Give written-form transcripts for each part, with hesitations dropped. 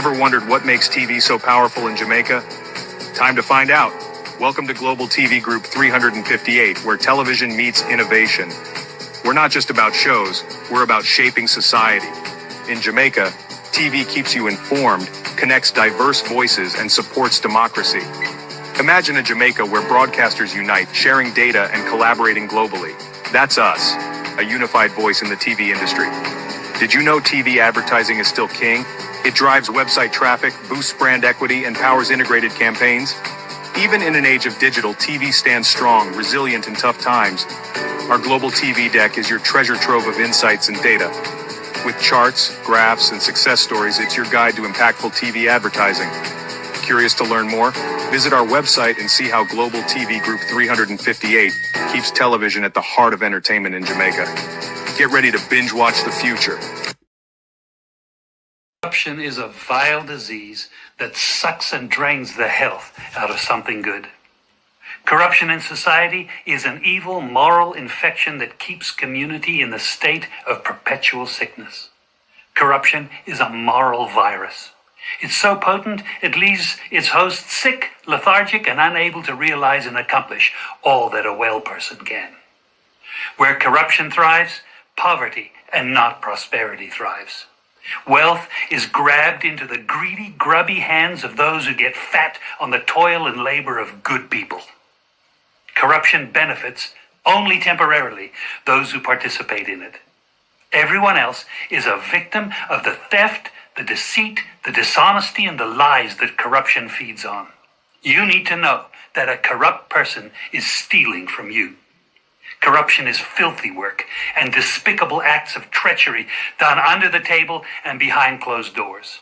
Ever wondered what makes TV so powerful in Jamaica? Time to find out. Welcome to Global TV Group 358, where television meets innovation. We're not just about shows, we're about shaping society. In Jamaica, TV keeps you informed, connects diverse voices, and supports democracy. Imagine a Jamaica where broadcasters unite, sharing data and collaborating globally. That's us, a unified voice in the TV industry. Did you know TV advertising is still king? It drives website traffic, boosts brand equity, and powers integrated campaigns. Even in an age of digital, TV stands strong, resilient in tough times. Our Global TV deck is your treasure trove of insights and data. With charts, graphs, and success stories, it's your guide to impactful TV advertising. Curious to learn more? Visit our website and see how Global TV Group 358 keeps television at the heart of entertainment in Jamaica. Get ready to binge watch the future. Corruption is a vile disease that sucks and drains the health out of something good. Corruption in society is an evil moral infection that keeps community in the state of perpetual sickness. Corruption is a moral virus. It's so potent, it leaves its host sick, lethargic, and unable to realize and accomplish all that a well person can. Where corruption thrives, poverty and not prosperity thrives. Wealth is grabbed into the greedy, grubby hands of those who get fat on the toil and labor of good people. Corruption benefits, only temporarily, those who participate in it. Everyone else is a victim of the theft, the deceit, the dishonesty, and the lies that corruption feeds on. You need to know that a corrupt person is stealing from you. Corruption is filthy work and despicable acts of treachery done under the table and behind closed doors.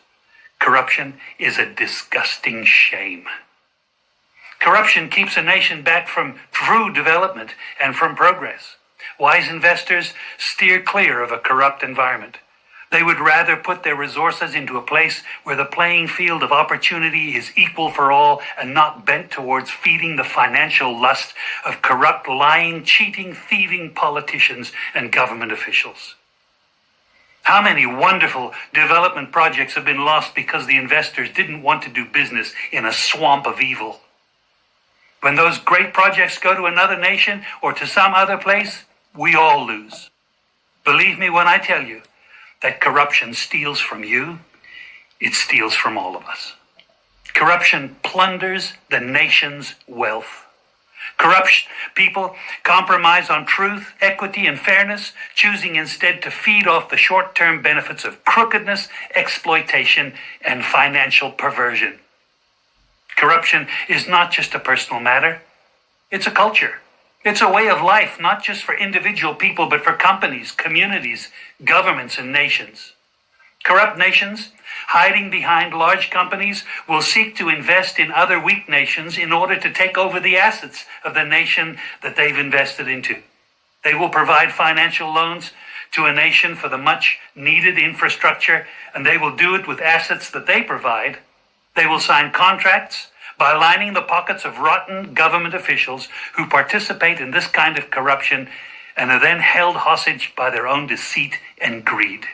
Corruption is a disgusting shame. Corruption keeps a nation back from true development and from progress. Wise investors steer clear of a corrupt environment. They would rather put their resources into a place where the playing field of opportunity is equal for all and not bent towards feeding the financial lust of corrupt, lying, cheating, thieving politicians and government officials. How many wonderful development projects have been lost because the investors didn't want to do business in a swamp of evil? When those great projects go to another nation or to some other place, we all lose. Believe me when I tell you that corruption steals from you, it steals from all of us. Corruption plunders the nation's wealth. Corrupt people compromise on truth, equity, and fairness, choosing instead to feed off the short-term benefits of crookedness, exploitation, and financial perversion. Corruption is not just a personal matter, it's a culture. It's a way of life, not just for individual people, but for companies, communities, governments, and nations. Corrupt nations, hiding behind large companies, will seek to invest in other weak nations in order to take over the assets of the nation that they've invested into. They will provide financial loans to a nation for the much-needed infrastructure, and they will do it with assets that they provide. They will sign contracts by lining the pockets of rotten government officials who participate in this kind of corruption and are then held hostage by their own deceit and greed.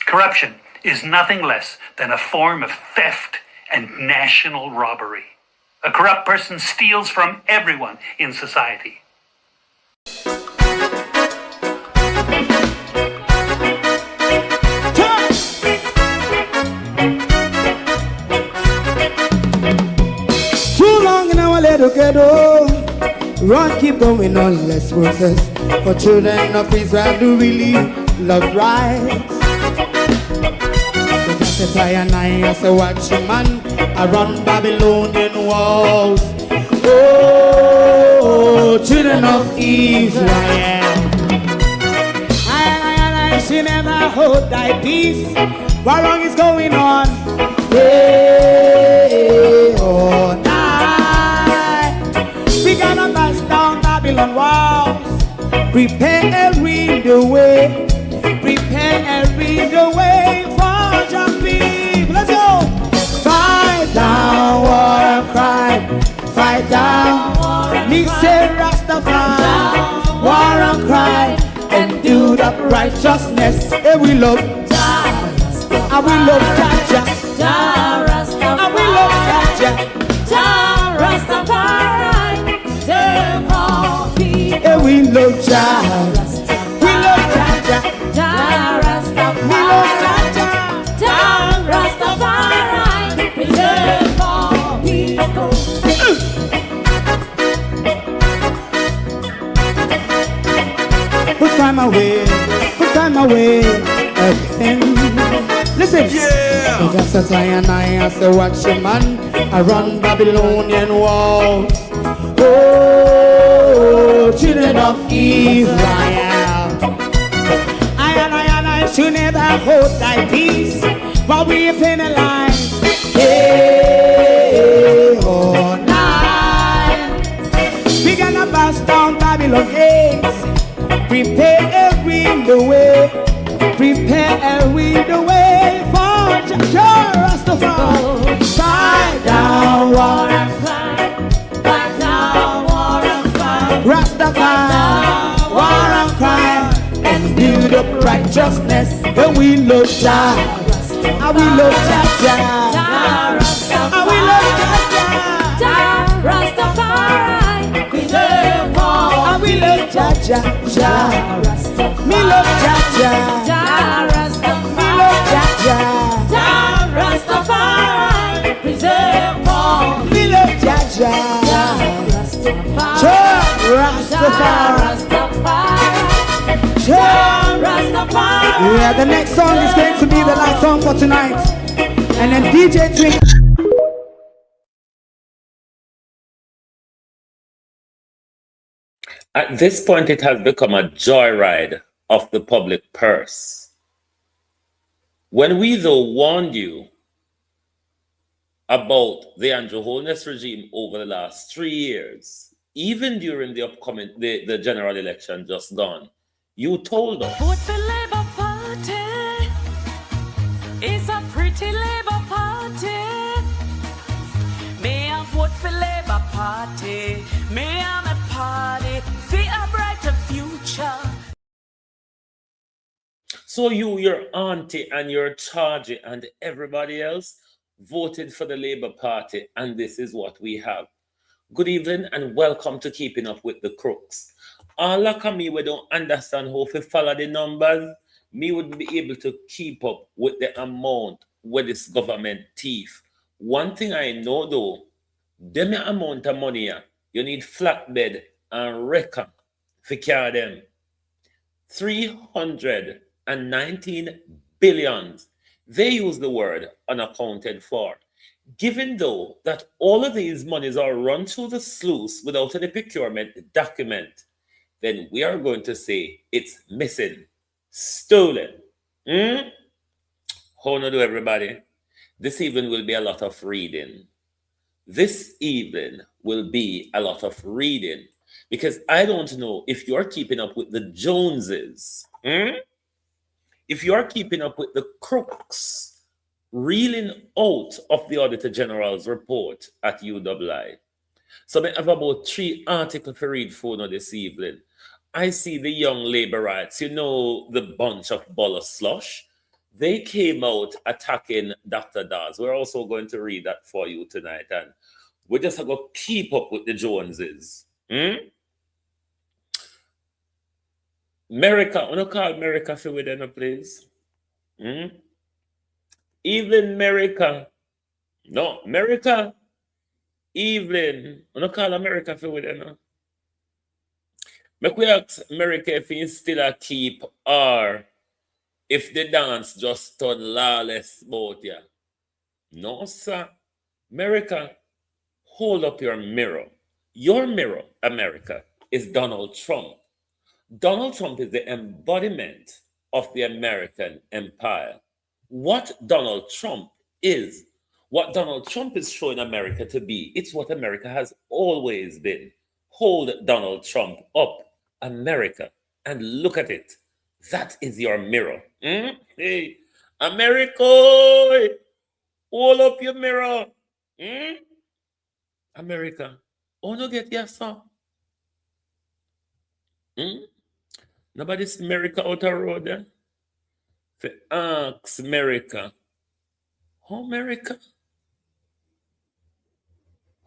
Corruption is nothing less than a form of theft and national robbery. A corrupt person steals from everyone in society. Ghetto, run, keep going on, less process. For children of Israel do really love rights. So just a and I as a watchman around Babylonian walls. Oh, children of Israel, I she never hold thy peace. What wrong is going on? Hey, oh, we gotta bust down Babylon walls. Prepare the way. Prepare the way for your people. Let's go. Fight down, war cry. Fight down. Me say Rastafari. War and cry. And do the righteousness. Hey, we love. I And we love Jaja. Jah Rastafari. And we love Jaja. Jah Rastafari. Save all people. And we love Jaja. We love Jaja. Jah Rastafari. We love Jaja. Jah Rastafari. Preserve all people. Put time away again. Listen. Yeah. Just as I and I say, watch a man around Babylonian walls. Oh, children of Israel. I and I should never hold thy peace, while we penalize day or night. We gonna bust down Babylon gates. Prepare the way. Prepare the way for Jah Rastafari. Fight down war and Fight down war and fight. Rastafari, war and crime, and build up righteousness. And we love Jah, and we love Jaja, and we love Jaja, Jah Rastafari. Preserve all. and we love Jaja, Jah. Me love Jaja, Jah me Rastafari. love Jaja, Jah Rastafari. Preserve all. me love Jaja, Jah Rastafari. Jah Rastafari, Jah. Rastafari. Yeah, the next song is going to be the last song for tonight, and then DJ Twink. At this point, it has become a joyride of the public purse. When we, though, warned you about the Andrew Holness regime over the last 3 years, even during the upcoming the general election just gone, you told us. Vote for Labour Party. It's a pretty Labour Party. May I vote for Labour Party? May I a party for a brighter future? So you, your auntie, and your chargy, and everybody else voted for the Labour Party, and this is what we have. Good evening and welcome to Keeping Up with the Crooks. All like me, we don't understand how to follow the numbers. Me would be able to keep up with the amount where this government thief. One thing I know though, them amount of money, you need flatbed and wrecker to carry them. 319 billions. They use the word unaccounted for. Given though that all of these monies are run through the sluice without any procurement document, then we are going to say it's missing, stolen. How do everybody? This evening will be a lot of reading. This evening will be a lot of reading because I don't know if you're keeping up with the Joneses, if you're keeping up with the crooks reeling out of the Auditor General's report at UWI. So I have about 3 articles to read for now this evening. I see the young laborites, you know, the bunch of ball slush. They came out attacking Dr. Dawes. We're also going to read that for you tonight. And we're just going to keep up with the Joneses. America, I want to call America for with them, please. Evelyn America. No, America. Evelyn. I want to call America for with them. Make we ask America if he still a keep or if the dance just turn lawless about ya. No, sir. America, hold up your mirror. Your mirror, America, is Donald Trump. Donald Trump is the embodiment of the American empire. What Donald Trump is, what Donald Trump is showing America to be, it's what America has always been. Hold Donald Trump up, America, and look at it. That is your mirror. Hey, America, hold up your mirror. America, oh no get your son. Nobody's America out the road there. For ask America, America?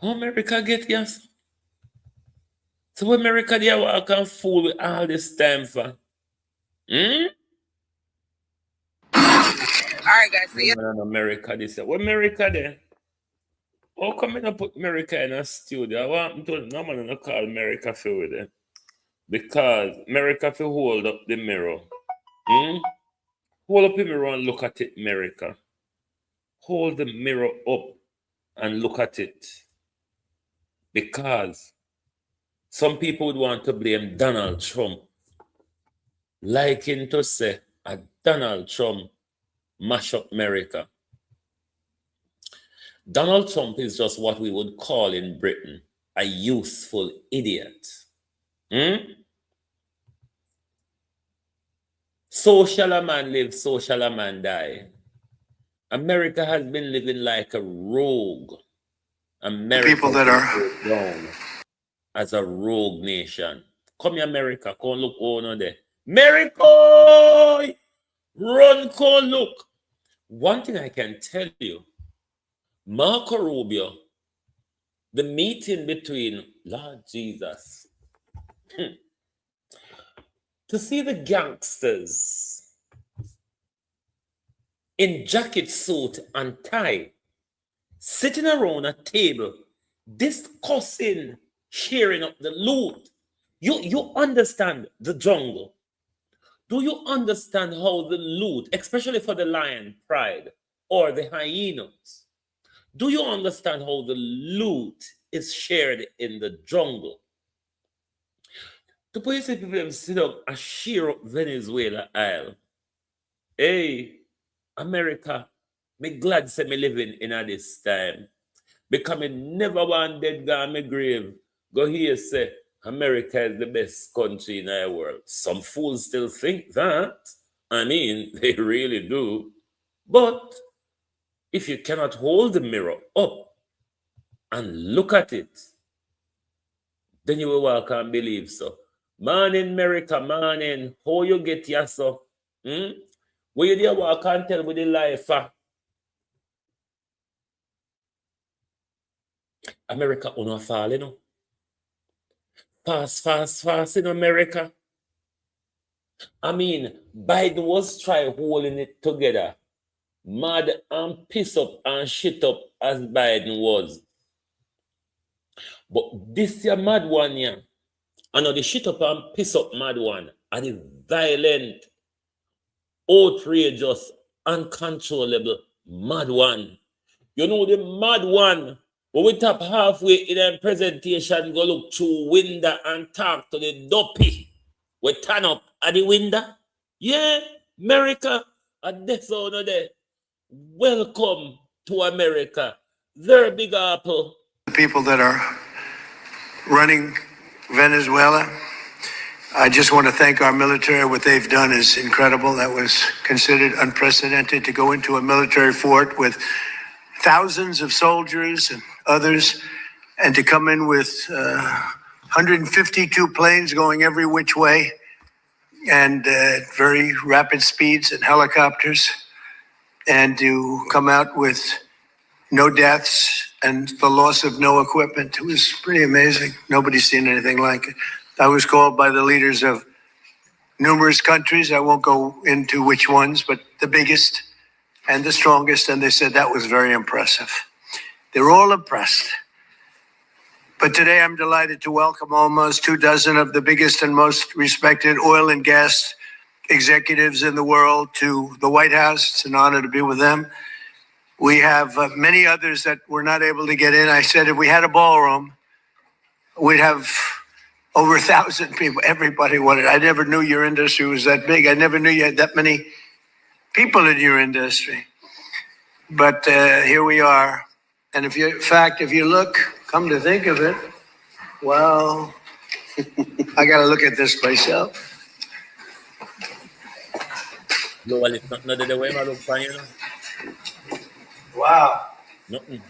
America get yes. So America they walk and fool with all this time for? Hmm? Alright, guys, so yeah. America this year. What America there? How come I put America in a studio? I want to no man not call America for with it. Because America to hold up the mirror. Hmm? Hold up the mirror and look at it, America. Hold the mirror up and look at it. Because some people would want to blame Donald Trump. Liking to say a Donald Trump mash up America. Donald Trump is just what we would call in Britain a useful idiot. Hmm? So shall a man live, so shall a man die. America has been living like a rogue. America people that are down as a rogue nation. Come here, America. Come look over there. America! Run, come look. One thing I can tell you, Marco Rubio, the meeting between Lord Jesus, to see the gangsters in jacket, suit, and tie sitting around a table discussing sharing up the loot. You understand the jungle. Do you understand how the loot, especially for the lion pride or the hyenas, do you understand how the loot is shared in the jungle? To put you see people them sit up and share up Venezuela Isle. Hey, America, me glad say me living in a this time. Because me never want dead gone my grave. Go here say America is the best country in the world. Some fools still think that. I mean, they really do. But if you cannot hold the mirror up and look at it, then you will walk and believe so. Morning, America, morning. How you get your so? Hmm? Where you there walk and tell with the life? America on fall, you know. Fast in America. I mean, Biden was trying holding it together. Mad and piss up and shit up as Biden was. But this year mad one yeah. I know the shit up and piss up mad one and the violent, outrageous, uncontrollable mad one. You know the mad one. When we tap halfway in a presentation, go look through window and talk to the dopey. We turn up at the window. Yeah, America. And this one there. Welcome to America. They're Big Apple. the people that are running Venezuela. I just want to thank our military. What they've done is incredible. That was considered unprecedented to go into a military fort with thousands of soldiers and others, and to come in with 152 planes going every which way, and very rapid speeds and helicopters, and to come out with no deaths and the loss of no equipment. It was pretty amazing. Nobody's seen anything like it. I was called by the leaders of numerous countries. I won't go into which ones, but the biggest and the strongest, and they said that was very impressive. They're all impressed. But today I'm delighted to welcome almost 24 of the biggest and most respected oil and gas executives in the world to the White House. It's an honor to be with them. We have many others that were not able to get in. I said if we had a ballroom, we'd have over 1,000 people. Everybody wanted. I never knew your industry was that big. I never knew you had that many people in your industry. But here we are. And if you look, come to think of it, well, I got to look at this myself. No, well, it's not the way I look fine, you know. Wow. Nothing.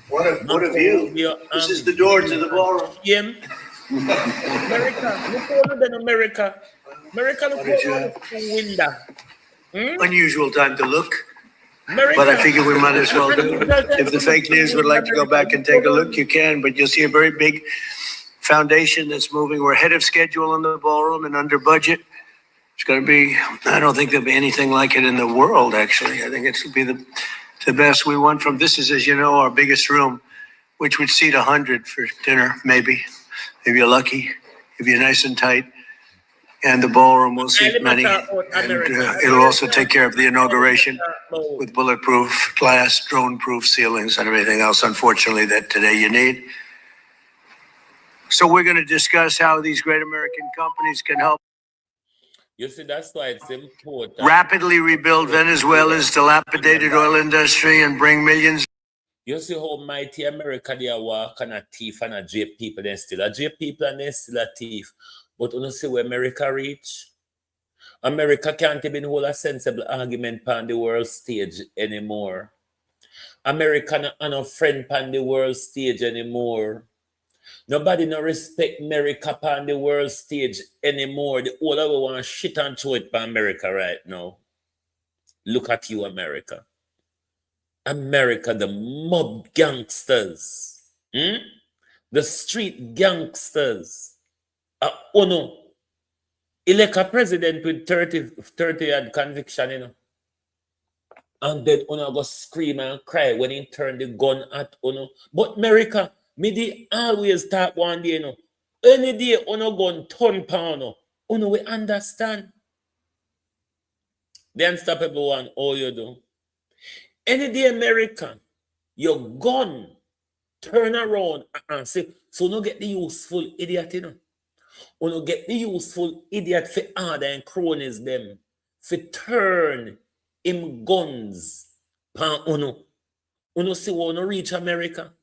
What a view. This is the door to the ballroom. America, look over there, America. America, look over the window. Unusual time to look. But I figure we might as well do it. If the fake news would like to go back and take a look, you can, but you'll see a very big foundation that's moving. We're ahead of schedule on the ballroom and under budget. It's going to be, I don't think there'll be anything like it in the world, actually. I think it's going to be the best. We went from, this is, as you know, our biggest room, which would seat 100 for dinner, maybe, if you're lucky, if you're nice and tight. And the ballroom will seat many. And it'll also take care of the inauguration with bulletproof glass, drone-proof ceilings and everything else, unfortunately, that today you need. So we're going to discuss how these great American companies can help You see, that's why it's important. rapidly rebuild Venezuela's dilapidated oil industry and bring millions. You see how mighty America they are walk and a thief and a jape people, they still a jape people and they still a thief. But you see where America reach? America can't even hold a sensible argument on the world stage anymore. America not a friend on the world stage anymore. Nobody no respect America on the world stage anymore. The whole of want to shit and throw it by America right now. Look at you, America. America, the mob gangsters. The street gangsters. Uno, elect a president with 30 yard conviction, you know. And then Uno go scream and cry when he turn the gun at Uno. But America, me they always talk one day, you know. Any day Uno gun turn pound, Uno we understand. The unstoppable one, all you do. Any day America, your gun turn around and say, so no get the useful idiot, you know. Uno get the useful idiot for order and cronies them for turn him guns pan Uno. Uno see we no reach America.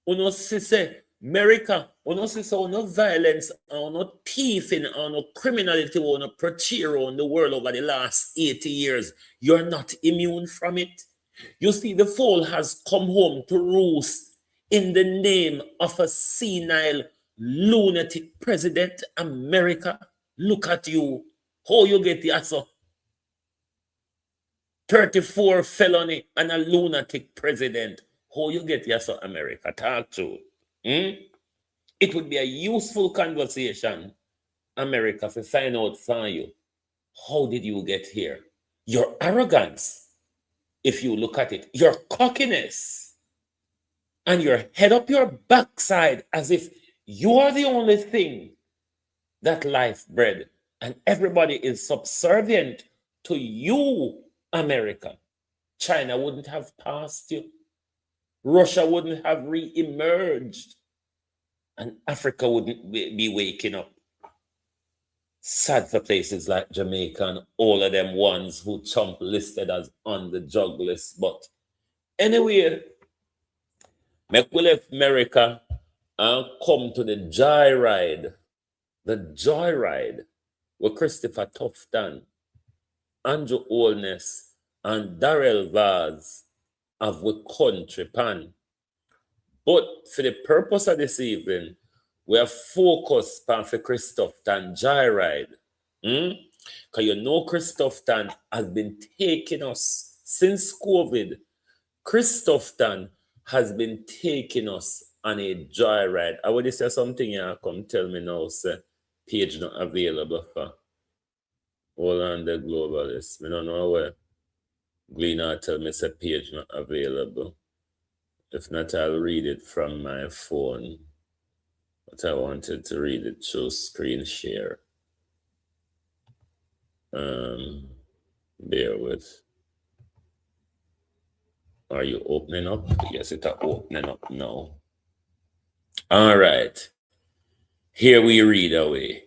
Uno see say America. Uno see so no violence or no thieving or no criminality or no portray on the world over the last 80 years. You're not immune from it. You see, the foal has come home to roost in the name of a senile lunatic president. America, look at you. How you get the answer? 34 felony and a lunatic president. How you get the answer, America? Talk to. It would be a useful conversation, America, to find out from you. How did you get here? Your arrogance, if you look at it, your cockiness, and your head up your backside as if you are the only thing that life bred, and everybody is subservient to you, America. China wouldn't have passed you. Russia wouldn't have re-emerged. And Africa wouldn't be waking up. Sad for places like Jamaica and all of them ones who Trump listed as on the drug list. But anyway, make we left America and come to the joyride. The joyride with Christopher Tufton, Andrew Holness, and Darrell Vaz of we country pan. But for the purpose of this evening, we are focused on for Christopton joyride. Because you know Christopton has been taking us since COVID. Christopton has been taking us on a joyride. I would say something you come tell me now, say page not available for. Hold on the globalist. I don't know where. Gleaner tell me say page not available. If not, I'll read it from my phone. But I wanted to read it through screen share. Bear with. Are you opening up? Yes, it's opening up now. All right. Here we read away.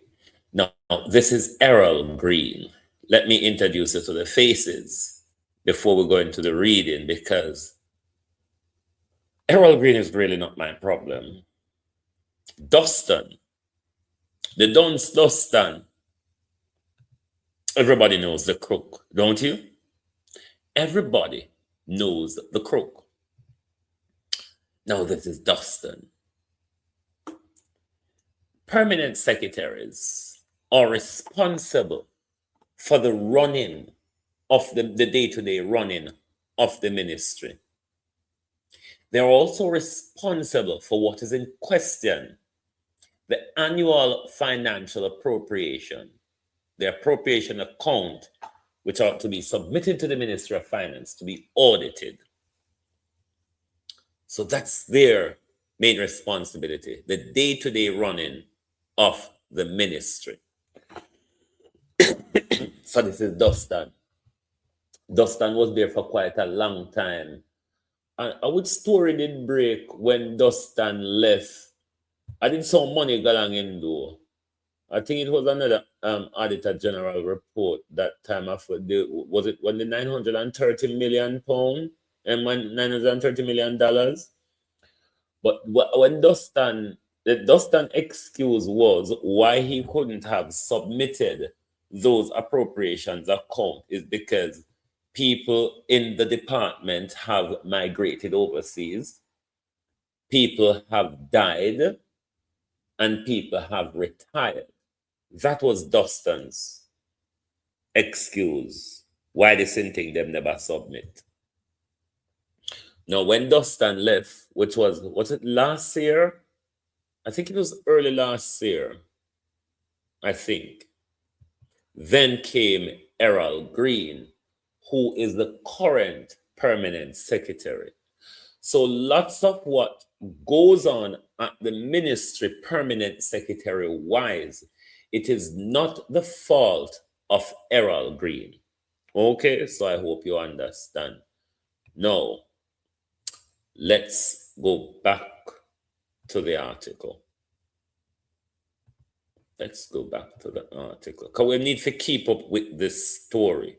Now, this is Errol Green. Let me introduce you to the faces before we go into the reading, because Errol Green is really not my problem. Dustin, the Dunce Dustin. Everybody knows the crook, don't you? Everybody knows the crook. Now this is Dustin. Permanent secretaries are responsible for the running of the day-to-day running of the ministry. They're also responsible for what is in question, the annual financial appropriation, the appropriation account, which ought to be submitted to the Ministry of Finance to be audited. So that's their main responsibility, the day-to-day running of the ministry. So this is Dustin. Dustin was there for quite a long time. And I would story did break when Dustin left. I did some money going in though. I think it was another Auditor General report that time after was it when the £930 million and $930 million? But when the Dustin excuse was why he couldn't have submitted those appropriations account is because people in the department have migrated overseas, people have died, and people have retired. That was Dustin's excuse why they think them never submit. Now, when Dustin left, which was it last year? I think it was early last year, I think. Then came Errol Green, who is the current permanent secretary. So lots of what goes on at the ministry permanent secretary wise, it is not the fault of Errol Green. Okay, so I hope you understand. Now, let's go back to the article. Let's go back to the article. Because we need to keep up with this story.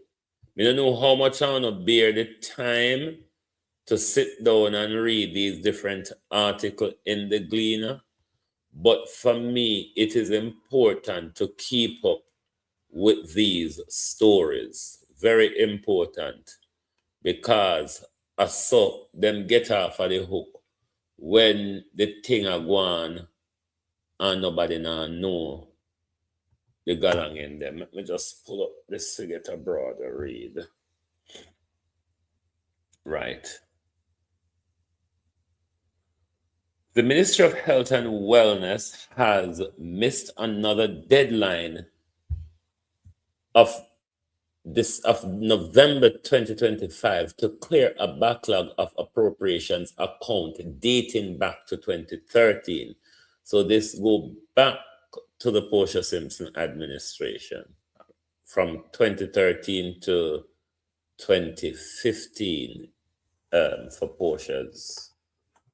We don't know how much I want to bear the time to sit down and read these different articles in the Gleaner. But for me, it is important to keep up with these stories. Very important. Because I saw them get off of the hook when the thing are gone and nobody now know the galang in them. Let me just pull up this to get a broader read. Right. The Ministry of Health and Wellness has missed another deadline of November 2025 to clear a backlog of appropriations account dating back to 2013. So this go back to the Portia Simpson administration from 2013 to 2015 for Portia's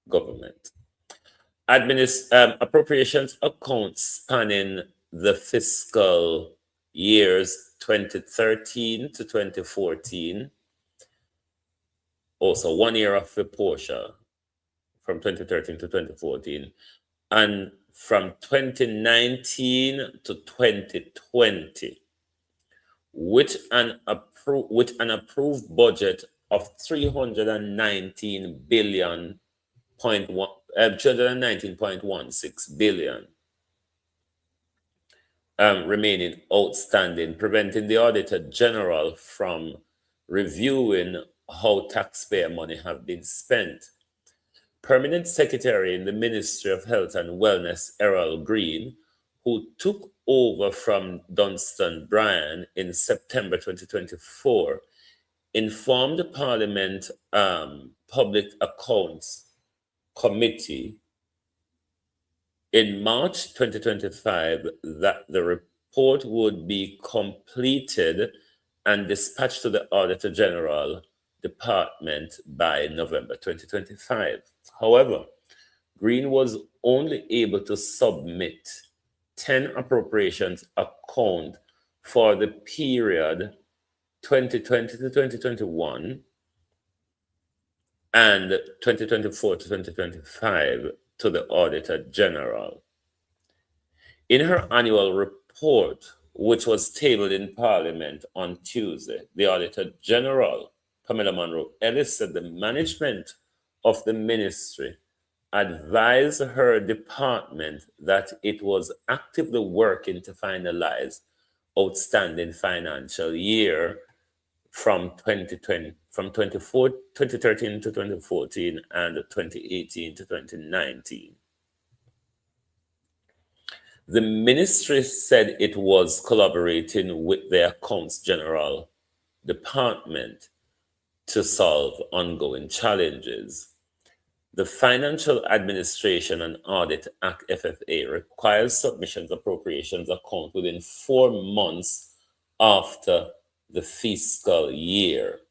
government. Appropriations accounts spanning the fiscal years 2013 to 2014. Also 1 year of the Portia from 2013 to 2014. And from 2019 to 2020, with an approved budget of 319.16 billion remaining outstanding, preventing the Auditor General from reviewing how taxpayer money have been spent. Permanent Secretary in the Ministry of Health and Wellness, Errol Green, who took over from Dunstan Bryan in September 2024, informed the Parliament Public Accounts Committee in March 2025 that the report would be completed and dispatched to the Auditor General Department by November 2025. However, Green was only able to submit 10 appropriations account for the period 2020 to 2021 and 2024 to 2025 to the Auditor General. In her annual report, which was tabled in Parliament on Tuesday, the Auditor General, Pamela Monroe Ellis, said the management of the ministry advised her department that it was actively working to finalize outstanding financial year from 2013 to 2014 and 2018 to 2019. The ministry said it was collaborating with the Accounts General Department to solve ongoing challenges. The Financial Administration and Audit Act FFA requires submissions appropriations account within 4 months after the fiscal year.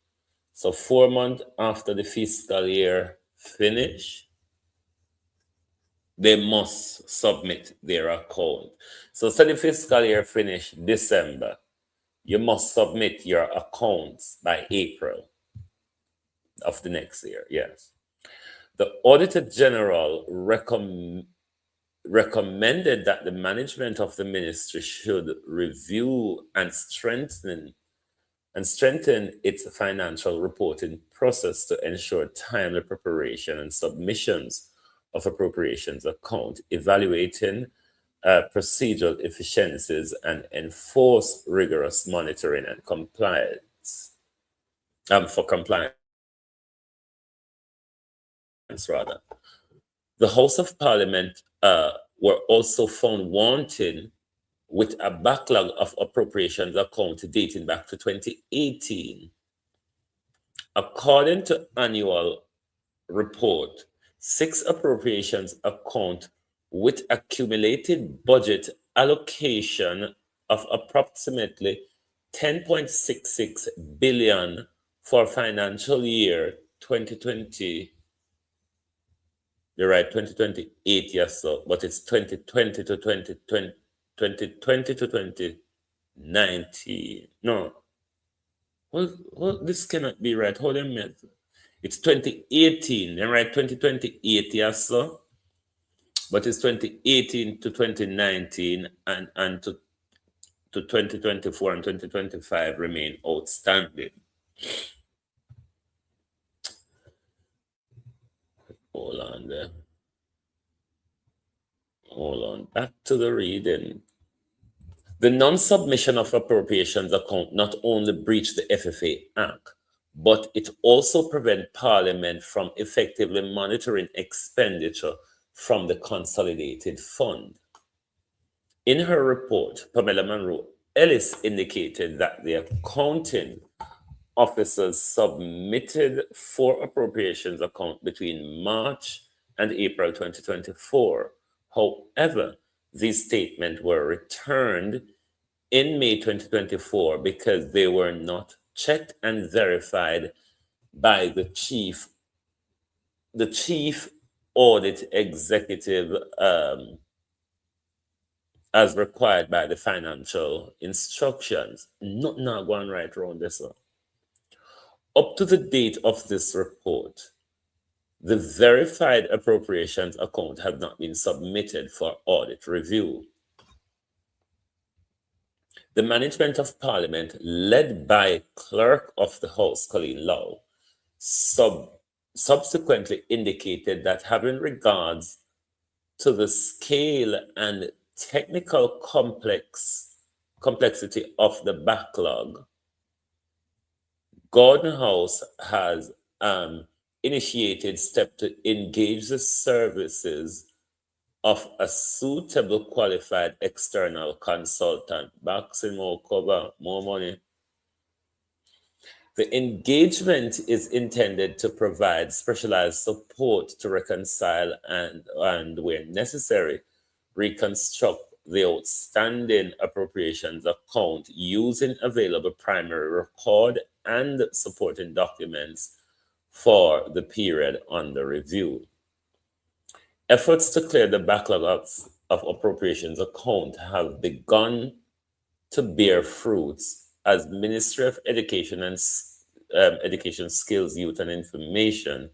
So 4 months after the fiscal year finish, they must submit their account. So say the fiscal year finish December, you must submit your accounts by April of the next year. Yes. The Auditor General recommended that the management of the ministry should review and strengthen its financial reporting process to ensure timely preparation and submissions of appropriations account, evaluating procedural efficiencies, and enforce rigorous monitoring and compliance for compliance. Rather, the House of Parliament were also found wanting with a backlog of appropriations account dating back to 2018. According to annual report, 6 appropriations account with accumulated budget allocation of approximately 10.66 billion for financial year 2020. You're right, 2028, yes, so, but it's 2020 to 2019. No. Well, this cannot be right. Hold on a minute. It's 2018, then right, 2028, yes, so. But it's 2018 to 2019 and to 2024 and 2025 remain outstanding. Hold on there. Hold on. Back to the reading. The non-submission of appropriations account not only breached the FFA Act, but it also prevents Parliament from effectively monitoring expenditure from the consolidated fund. In her report, Pamela Monroe Ellis indicated that the accounting officers submitted 4 appropriations account between March and April 2024. However, these statements were returned in May 2024 because they were not checked and verified by the chief audit executive as required by the financial instructions. Not going right around this one. Up to the date of this report, the verified appropriations account have not been submitted for audit review. The management of Parliament, led by Clerk of the House, Colleen Lowe, subsequently indicated that having regards to the scale and technical complexity of the backlog, Gordon House has initiated steps to engage the services of a suitable qualified external consultant. Boxing more cover, more money. The engagement is intended to provide specialized support to reconcile and where necessary, reconstruct the outstanding appropriations account using available primary record and supporting documents for the period under review. Efforts to clear the backlog of appropriations account have begun to bear fruits as Ministry of Education and Education, Skills, Youth and Information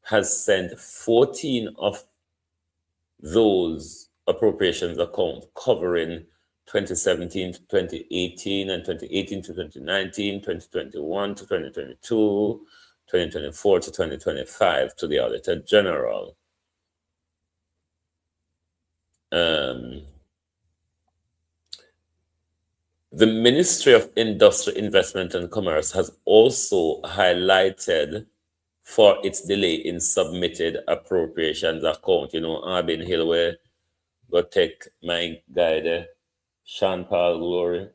has sent 14 of those appropriations account covering 2017 to 2018 and 2018 to 2019, 2021 to 2022, 2024 to 2025 to the Auditor General. The Ministry of Industry, Investment and Commerce has also highlighted for its delay in submitted appropriations account. You know, Arbin Hill, where go take my guy there, Sean Paul Glory.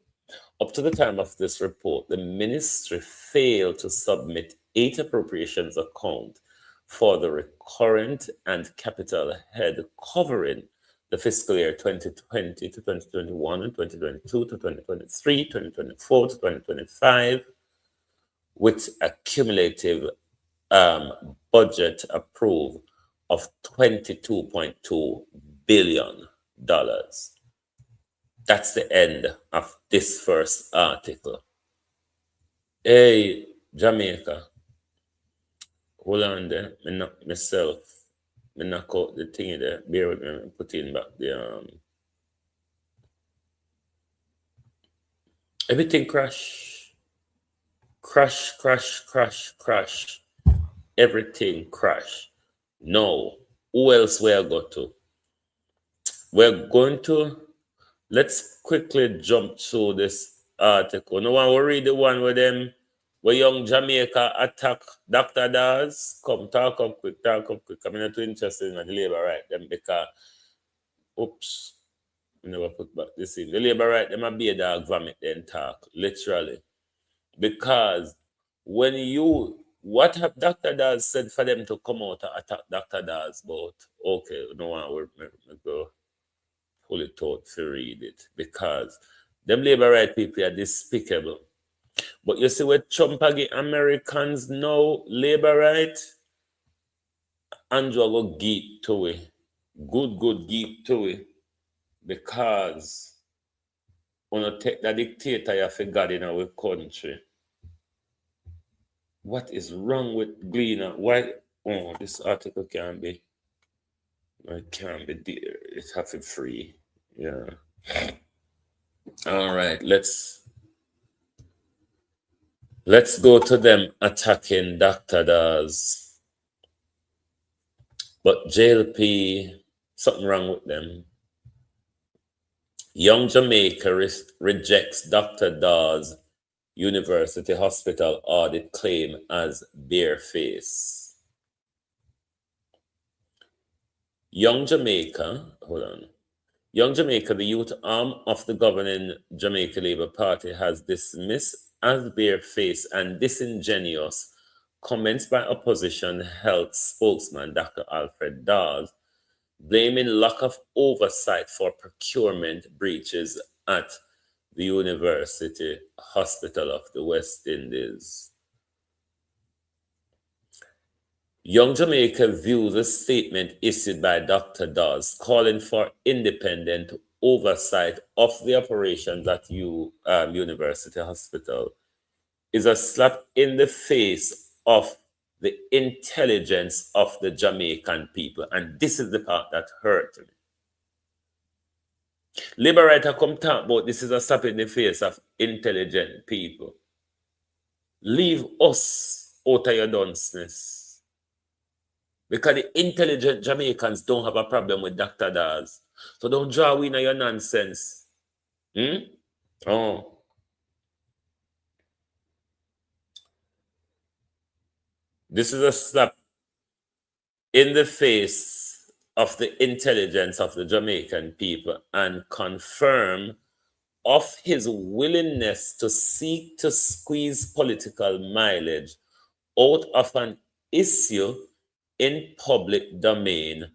Up to the time of this report, the ministry failed to submit 8 appropriations account for the recurrent and capital head covering the fiscal year 2020 to 2021 and 2022 to 2023, 2024 to 2025, with a cumulative budget approved of $22.2 billion. That's the end of this first article. Hey, Jamaica. Hold on there. Me knock myself. Me knock out the thing there. Bear with me. Put in back the everything crash. Crash, crash, crash, crash. Everything crash. No. Who else we are go to? We're going to, let's quickly jump through this article. No one will read the one with them where young Jamaica attack Dr. Daz. Come, talk up quick. I'm not too interested in the labor right them because, oops, I never put back this in. The labor right them a be a dog vomit then talk, literally. Because when you, what have Dr. Daz said for them to come out and attack Dr. Daz about? Okay, no one will go pull it out to read it because them labor right people are despicable. But you see what Trump give Americans now labor right, Andrew go geek to it. Good geek to it. Because when you take the dictator you forgot in our country. What is wrong with Gleaner? Why? Oh, this article can't be. It can't be there. It have to be free. Yeah. All right. Let's go to them attacking Dr. Daz. But JLP, something wrong with them. Young Jamaica rejects Dr. Daz University Hospital audit claim as bareface. Young Jamaica, the youth arm of the governing Jamaica Labour Party, has dismissed as bareface and disingenuous comments by opposition health spokesman Dr. Alfred Dawes, blaming lack of oversight for procurement breaches at the University Hospital of the West Indies. Young Jamaica views a statement issued by Dr. Dawes calling for independent oversight of the operations at University Hospital is a slap in the face of the intelligence of the Jamaican people. And this is the part that hurt me. Labour writer come talk about this is a slap in the face of intelligent people. Leave us out of your dunceness. Because the intelligent Jamaicans don't have a problem with Dr. Dawes. So don't draw in your nonsense. Oh. This is a slap in the face of the intelligence of the Jamaican people and confirm of his willingness to seek to squeeze political mileage out of an issue in public domain,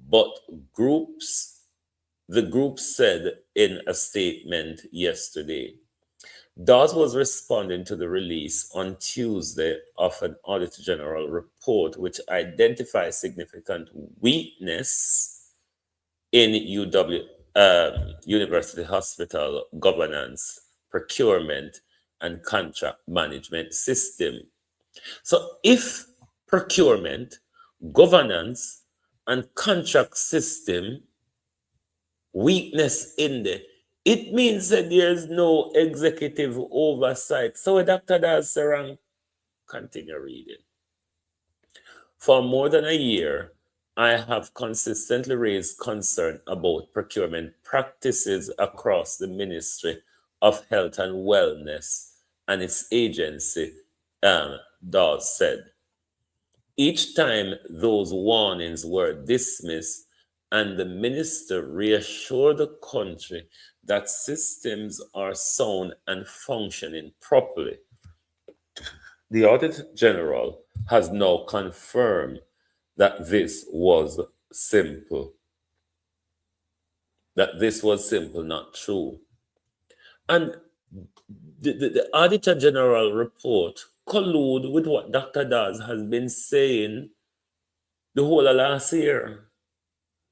but the group said in a statement yesterday. Dawes was responding to the release on Tuesday of an Auditor General report which identifies significant weakness in University Hospital governance, procurement, and contract management system. So if procurement, governance, and contract system weakness in there, it means that there's no executive oversight. So Dr. Dawes Serang, continue reading. For more than a year, I have consistently raised concern about procurement practices across the ministry of Health and Wellness and its agency, Dawes said. Each time those warnings were dismissed, and the minister reassured the country that systems are sound and functioning properly. The Auditor General has now confirmed that this was simple. Not true. And the Auditor General report collude with what Dr. Dawes has been saying the whole of last year.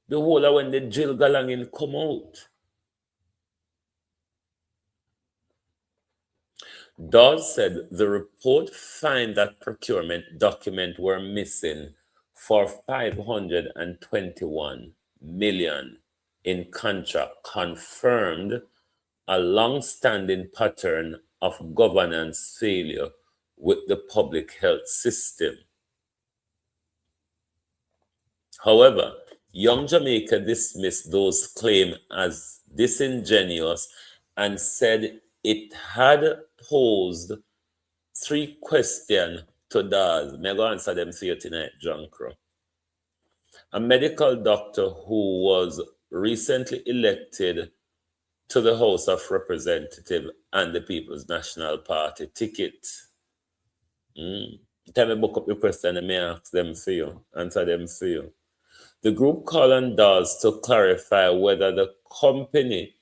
The whole of when the Jill Galangin come out. Dawes said the report find that procurement documents were missing for 521 million in contract, confirmed a long-standing pattern of governance failure with the public health system. However, Young Jamaica dismissed those claims as disingenuous and said it had posed 3 questions to Dawes. I'm going to answer them for you tonight, John Crow. A medical doctor who was recently elected to the House of Representatives and the People's National Party ticket. Tell me, book up your question and may ask them for you, answer them for you. The group called on Dawes to clarify whether the company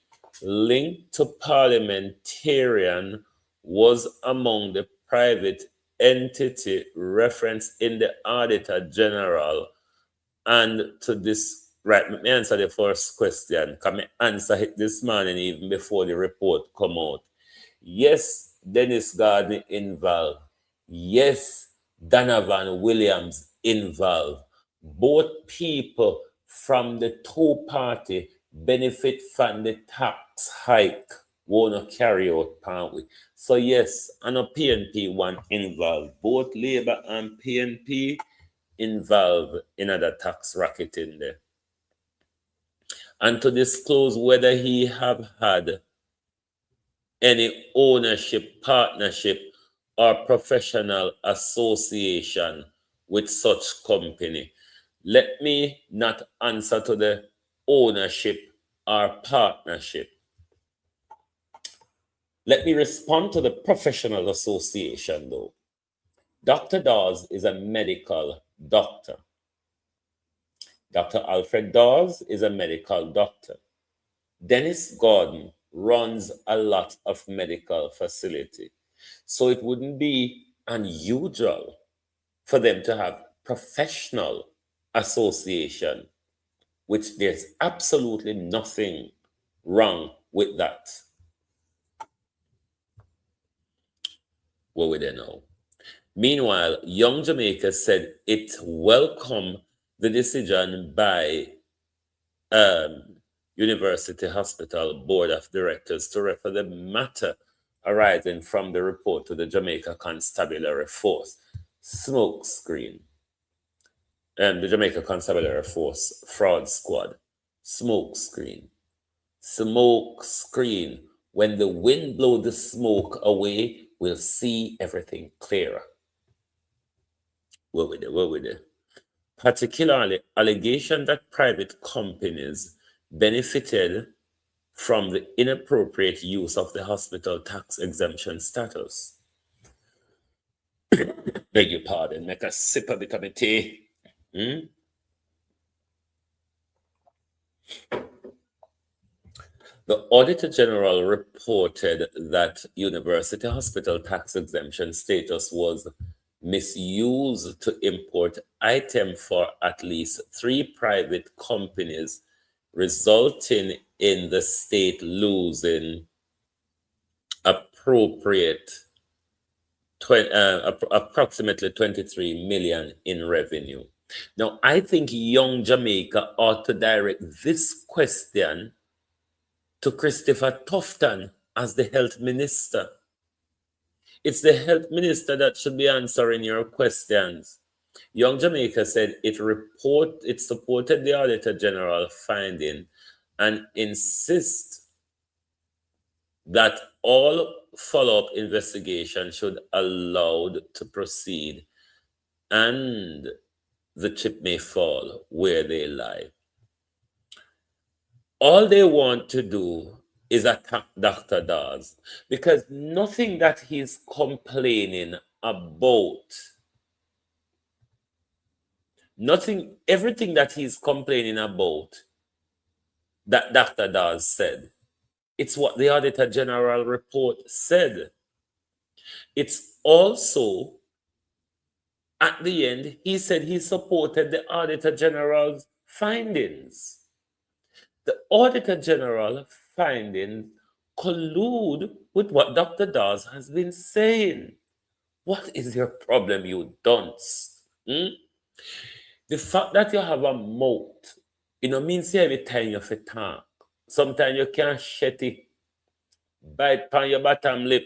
linked to parliamentarian was among the private entity referenced in the Auditor General. And to this, right, let me answer the first question. Can I answer it this morning even before the report come out? Yes, Dennis Gardner involved. Yes, Donovan Williams involved. Both people from the two party benefit from the tax hike won't carry out partly. So yes, and a PNP one involved. Both Labour and PNP involved in other tax racket in there. And to disclose whether he have had any ownership, partnership, or professional association with such company. Let me not answer to the ownership or partnership. Let me respond to the professional association though. Dr. Dawes is a medical doctor. Dr. Alfred Dawes is a medical doctor. Dennis Gordon runs a lot of medical facility. So it wouldn't be unusual for them to have professional association, which there's absolutely nothing wrong with that. What would they know? Meanwhile, Young Jamaica said it welcomed the decision by University Hospital Board of Directors to refer the matter arising from the report to the Jamaica Constabulary Force smoke screen. The Jamaica Constabulary Force fraud squad. Smoke screen. Smoke screen. When the wind blows the smoke away, we'll see everything clearer. What with it? Particularly, allegation that private companies benefited from the inappropriate use of the hospital tax exemption status. Beg your pardon, make a sip of bit of my tea. The Auditor General reported that University Hospital tax exemption status was misused to import items for at least 3 private companies, resulting in the state losing approximately 23 million in revenue. Now, I think Young Jamaica ought to direct this question to Christopher Tufton as the health minister. It's the health minister that should be answering your questions. Young Jamaica said it supported the Auditor General finding and insists that all follow-up investigation should allowed to proceed, and the chip may fall where they lie. All they want to do is attack Dr. Dawes because nothing that he's complaining about, everything that he's complaining about that Dr. Dawes said, it's what the Auditor General report said. It's also, at the end, he said he supported the Auditor General's findings. The Auditor General findings collude with what Dr. Dawes has been saying. What is your problem, you dunce? The fact that you have a mouth, means every time you fit talk. Sometimes you can't shut it, bite on your bottom lip,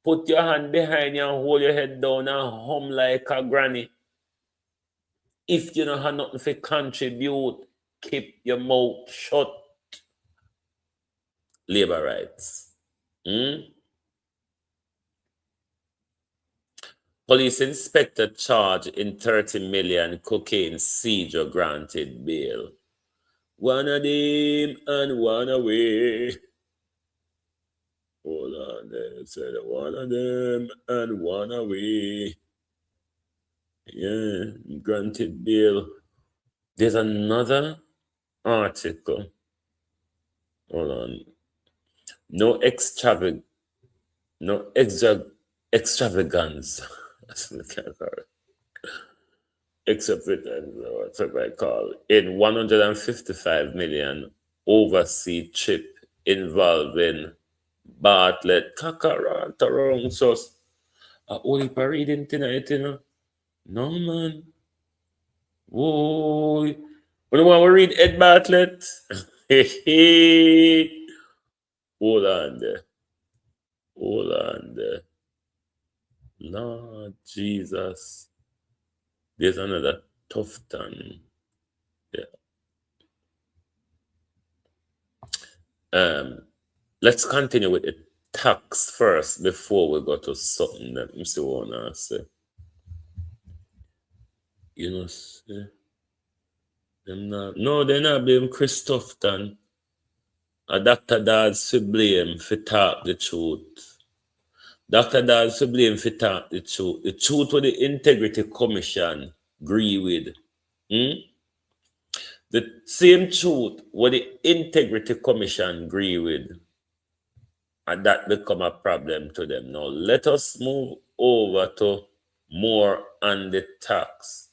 put your hand behind you and hold your head down and hum like a granny. If you don't have nothing to contribute, keep your mouth shut. Labor rights. Police inspector charged in 30 million cocaine seizure granted bail. One of them and one away. Hold on there. Said one of them and one away. Yeah, granted bail. There's another article. Hold on. No extravagance. Extravagance, whatever I call it, in 155 million overseas trip involving Bartlett, Kakaranta, wrong sauce. Only per reading tonight, No, man. Whoa. You want to read Ed Bartlett? Hold on there. Lord Jesus. There's another tough time. Yeah. Let's continue with the tax first before we go to something that Mr. Warner say. Say them not. No, they're not blame Christopherton. A Dr. Dawes to blame for talk the truth. Dr. Dawes to blame for talk the truth. The truth what the Integrity Commission agree with. The same truth what the Integrity Commission agree with. And that become a problem to them. Now, let us move over to more on the tax.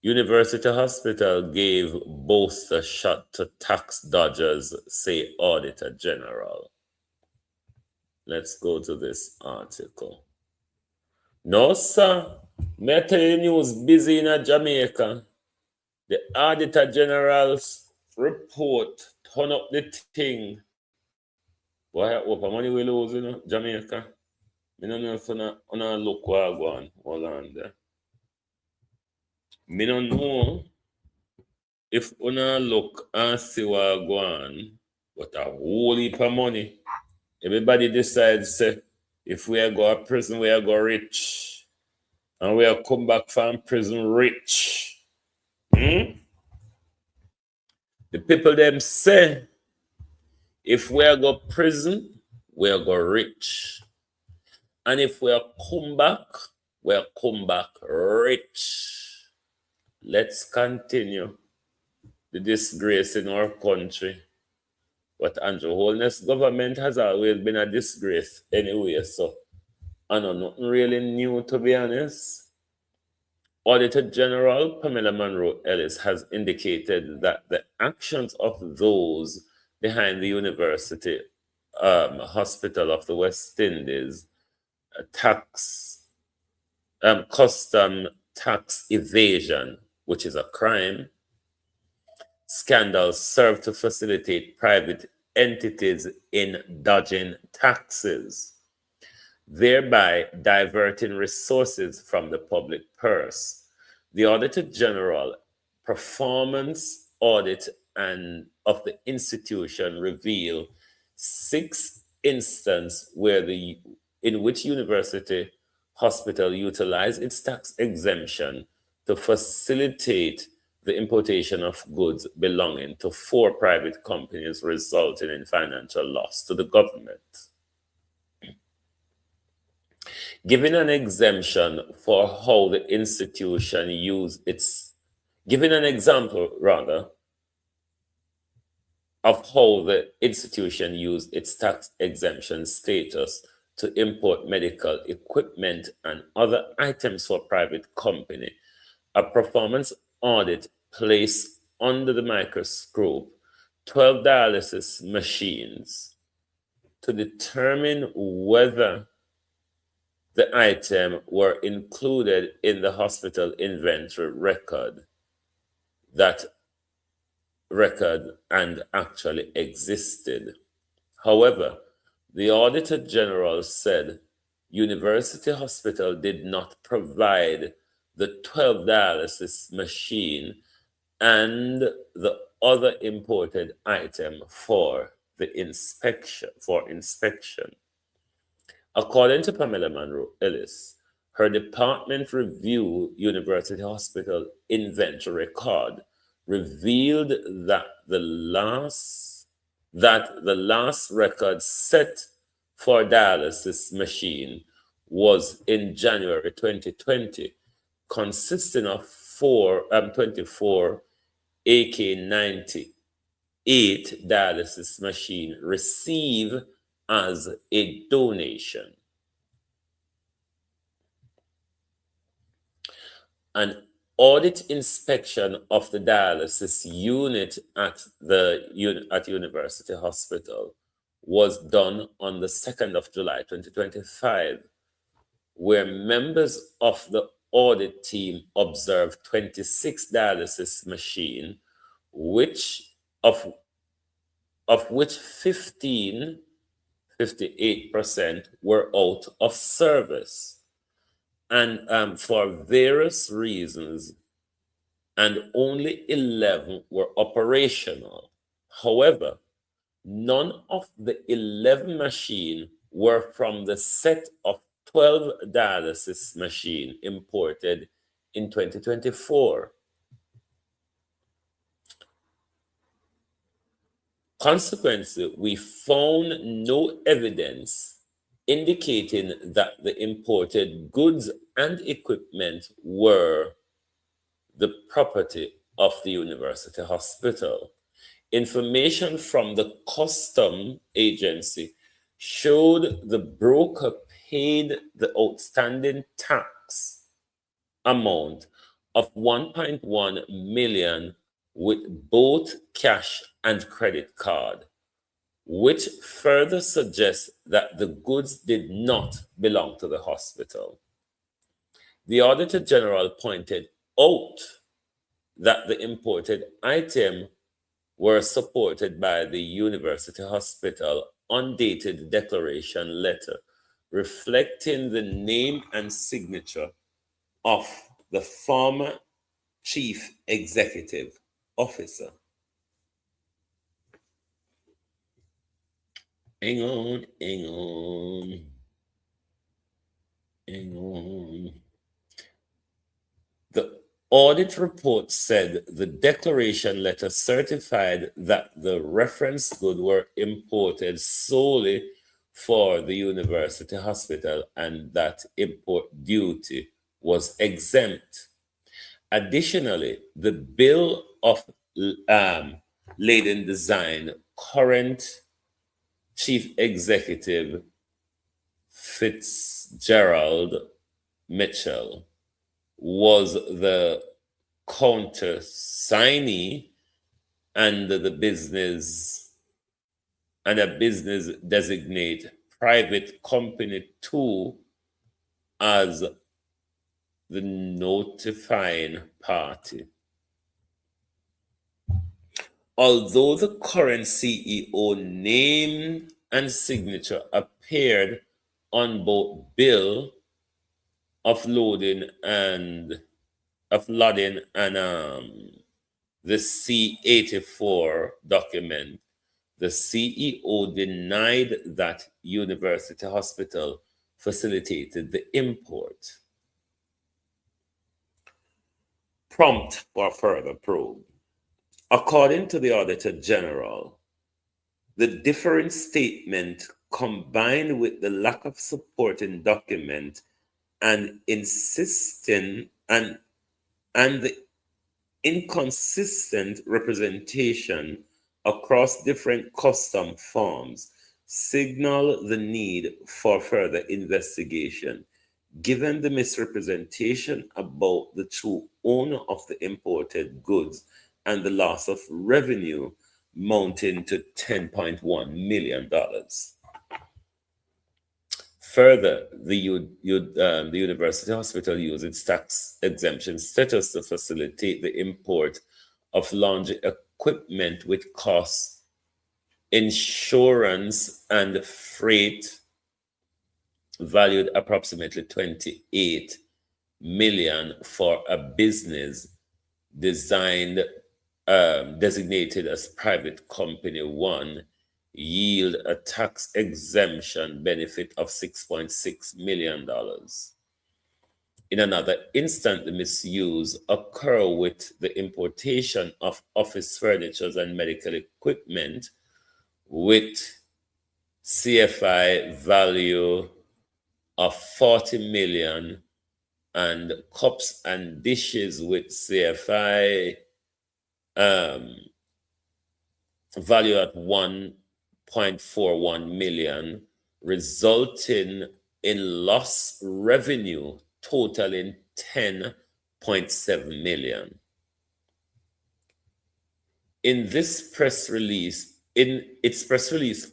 University Hospital gave booster shot to tax dodgers, say Auditor General. Let's go to this article. No, sir. Me tell you news busy in Jamaica. The Auditor General's report turn up the thing. Boy, I hope money we lose, Jamaica. I don't know if I look what I go on. Hold on there. I don't know if I look and see what I go on, but a whole heap of money. Everybody decides, say, if we are go to prison, we are go rich. And we are come back from prison rich. The people them say, if we are go prison, we are go rich. And if we are come back, we are come back rich. Let's continue the disgrace in our country. But Andrew Holness government has always been a disgrace anyway, so I know nothing really new, to be honest. Auditor General Pamela Monroe Ellis has indicated that the actions of those behind the University Hospital of the West Indies custom tax evasion, which is a crime, scandals serve to facilitate private entities in dodging taxes, thereby diverting resources from the public purse. The Auditor General performance audit of the institution revealed 6 instance in which university hospital utilized its tax exemption to facilitate the importation of goods belonging to 4 private companies, resulting in financial loss to the government. Giving an exemption for how the institution used its, giving an example rather of how the institution used its tax exemption status to import medical equipment and other items for private company. A performance audit placed under the microscope 12 dialysis machines to determine whether the item were included in the hospital inventory record and actually existed. However, the Auditor General said University Hospital did not provide the 12 dialysis machine and the other imported item for inspection. According to Pamela Monroe Ellis, her department review University Hospital inventory record revealed that the last record set for dialysis machine was in January 2020, consisting of 24 AK-98 dialysis machine received as a donation. An audit inspection of the dialysis unit at University Hospital was done on the 2nd of July 2025, where members of the audit team observed 26 dialysis machines, of which 58% were out of service and for various reasons, and only 11 were operational. However, none of the 11 machines were from the set of 12 dialysis machines imported in 2024. Consequently, we found no evidence indicating that the imported goods and equipment were the property of the University Hospital. Information from the custom agency showed the broker paid the outstanding tax amount of 1.1 million with both cash and credit card, which further suggests that the goods did not belong to the hospital. The Auditor General pointed out that the imported item were supported by the University Hospital undated declaration letter reflecting the name and signature of the former Chief Executive Officer. Hang on. The audit report said the declaration letter certified that the reference goods were imported solely for the University Hospital and that import duty was exempt. Additionally, the bill of lading design current Chief Executive Fitzgerald Mitchell was the countersignee and a business designate private company 2 as the notifying party. Although the current CEO name and signature appeared on both bill of lading and the C-84 document, The CEO denied that University Hospital facilitated the import. Prompt for further probe. According to the Auditor General, the different statement combined with the lack of supporting document and insisting and the inconsistent representation across different custom forms signal the need for further investigation, given the misrepresentation about the true owner of the imported goods and the loss of revenue mounting to $10.1 million. Further, the University Hospital used its tax exemption status to facilitate the import of laundry equipment with costs, insurance, and freight valued approximately $28 million for a business designated as Private Company 1 yield a tax exemption benefit of $6.6 million. In another instant, the misuse occur with the importation of office furniture and medical equipment with CFI value of $40 million and cups and dishes with CFI value at $1.41 million, resulting in lost revenue totaling $10.7 million. In its press release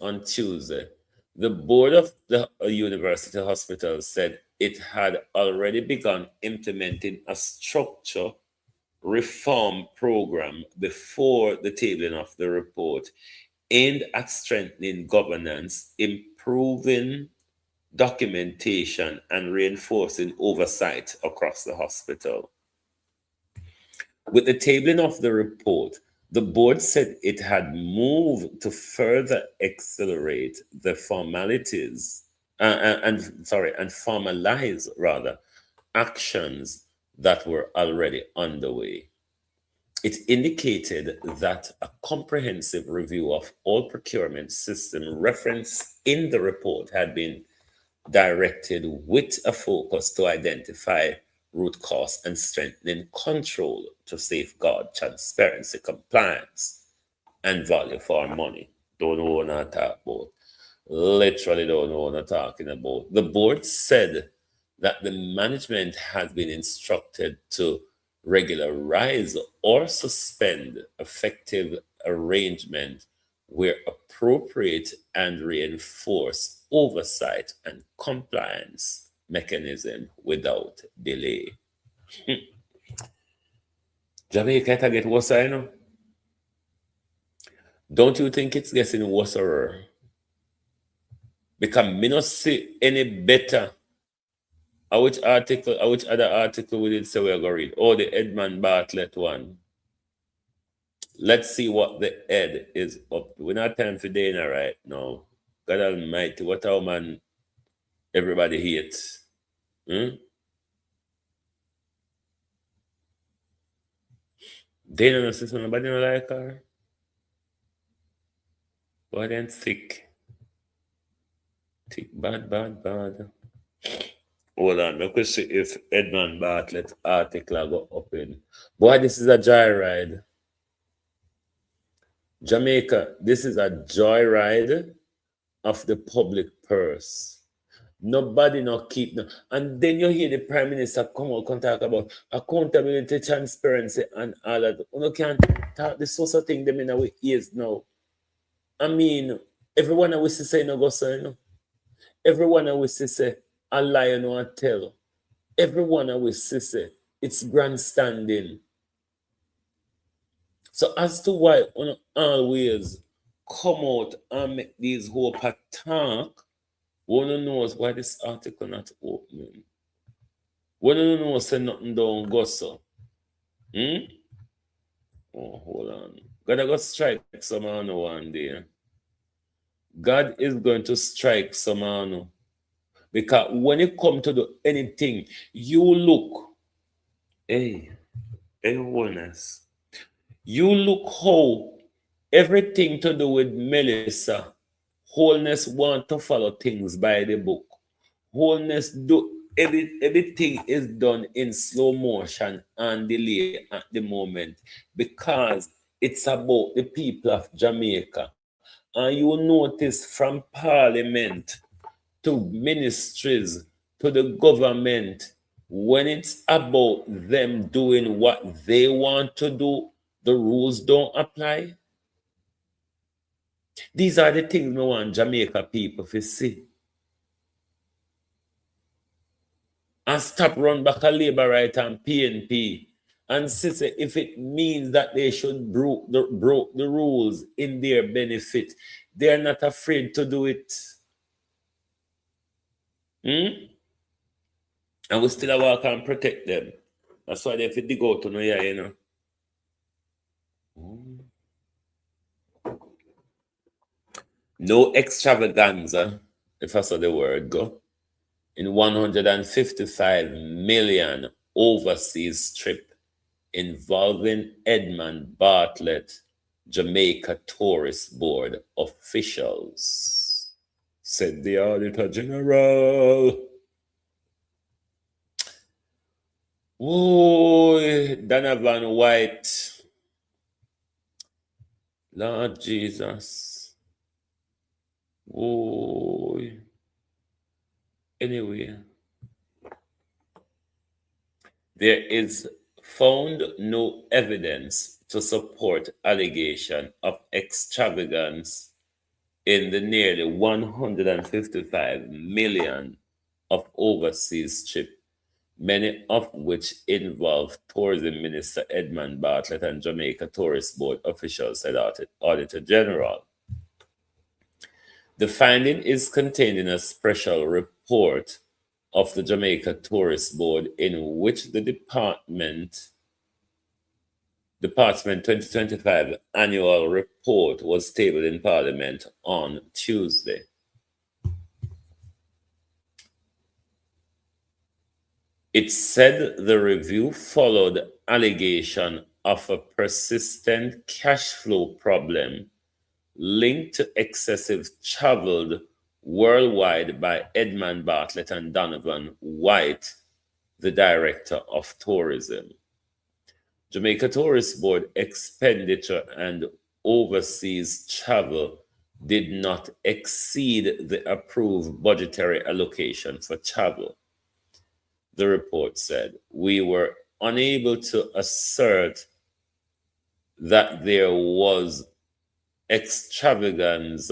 on Tuesday, the board of the University Hospital said it had already begun implementing a structure reform program before the tabling of the report aimed at strengthening governance, improving documentation, and reinforcing oversight across the hospital. With the tabling of the report, the board said it had moved to further accelerate the formalities and formalize actions that were already underway. It indicated that a comprehensive review of all procurement system referenced in the report had been directed with a focus to identify root cause and strengthening control to safeguard transparency, compliance, and value for our money. Don't know what I'm talking about. Literally don't know what I'm talking about. The board said that the management has been instructed to regularize or suspend effective arrangement where appropriate and reinforce oversight and compliance mechanism without delay. Jamaica it get worse, you know? Don't you think it's getting worse? Because me not see any better. Which other article we did say we're going to read? Oh, the Edmund Bartlett one. Let's see what the Ed is up to. We're not time for dinner right now. God Almighty, what our man everybody hates. Dana no sister, nobody no like her. Boy, then thick. Thick, bad. Hold on, let me see if Edmund Bartlett article go up in. Boy, this is a joyride. Jamaica, this is a joyride of the public purse. Nobody not keep no. And then you hear the Prime Minister come out and talk about accountability, transparency, and all that. You can't talk this sort of thing them in our ears now. I mean, everyone I wish to say no go say no. Everyone I wish to say a lie no and tell. Everyone I wish to say it's grandstanding. So as to why on always come out and make these whole attack, one knows why this article not opening. One knows say nothing don't go so. Oh, hold on. Gotta go strike some on one day. God is going to strike someone. Because when it come to do anything, you look, hey, wholeness. You look how everything to do with Melissa, wholeness want to follow things by the book. Wholeness do everything is done in slow motion and delay at the moment because it's about the people of Jamaica. And you notice from parliament to ministries to the government, when it's about them doing what they want to do, the rules don't apply. These are the things we want Jamaica people to see. And stop run back a labor right and PNP. And say if it means that they should broke the rules in their benefit, they're not afraid to do it. And we still walk and protect them. That's why they fit to go to know. No extravaganza, if I saw the word go, in 155 million overseas trip involving Edmund Bartlett, Jamaica Tourist Board officials, said the Auditor General. Oh, Donovan White. Lord Jesus. Oh. Anyway, there is found no evidence to support allegation of extravagance in the nearly 155 million of overseas trips, many of which involve Tourism Minister Edmund Bartlett and Jamaica Tourist Board officials, said Auditor General. The finding is contained in a special report of the Jamaica Tourist Board in which the Department 2025 annual report was tabled in Parliament on Tuesday. It said the review followed allegation of a persistent cash flow problem linked to excessive travel worldwide by Edmund Bartlett and Donovan White, the Director of Tourism. Jamaica Tourist Board expenditure and overseas travel did not exceed the approved budgetary allocation for travel. The report said, we were unable to assert that there was extravagance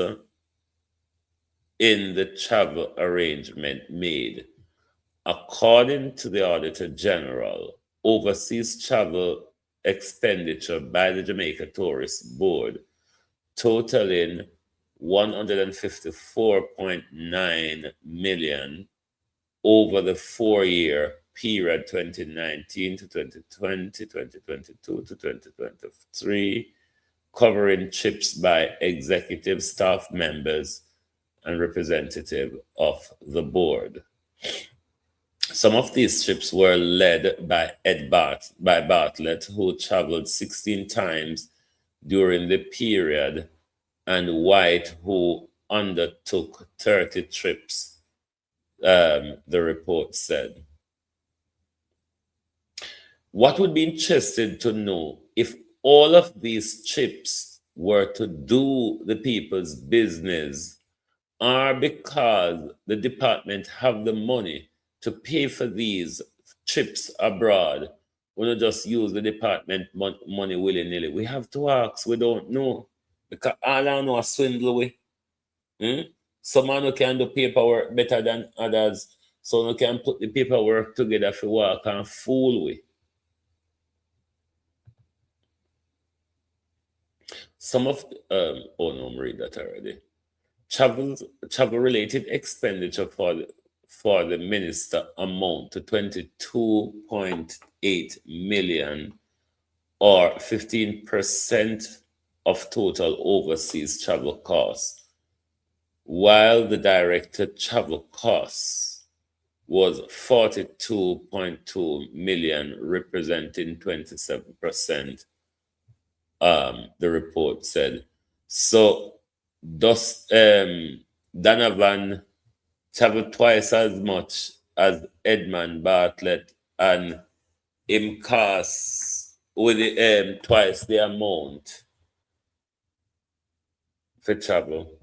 in the travel arrangement made. According to the Auditor General, overseas travel expenditure by the Jamaica Tourist Board totaling 154.9 million over the 4-year period 2019 to 2020, 2022 to 2023, covering trips by executive staff members and representative of the board. Some of these trips were led by Bartlett, who traveled 16 times during the period, and White, who undertook 30 trips, the report said. What would be interesting to know if all of these trips were to do the people's business, or because the department have the money to pay for these trips abroad, we don't just use the department money willy-nilly. We have to ask, we don't know. Because all I know is swindle we. Some man who can do paperwork better than others, so we can put the paperwork together for work and fool we. Some of I'm read that already. Travel-related expenditure for the minister amount to 22.8 million, or 15% of total overseas travel costs. while the direct travel costs was 42.2 million, representing 27%. The report said. So, thus, Donovan traveled twice as much as Edmund Bartlett, and him costs with twice the amount for travel.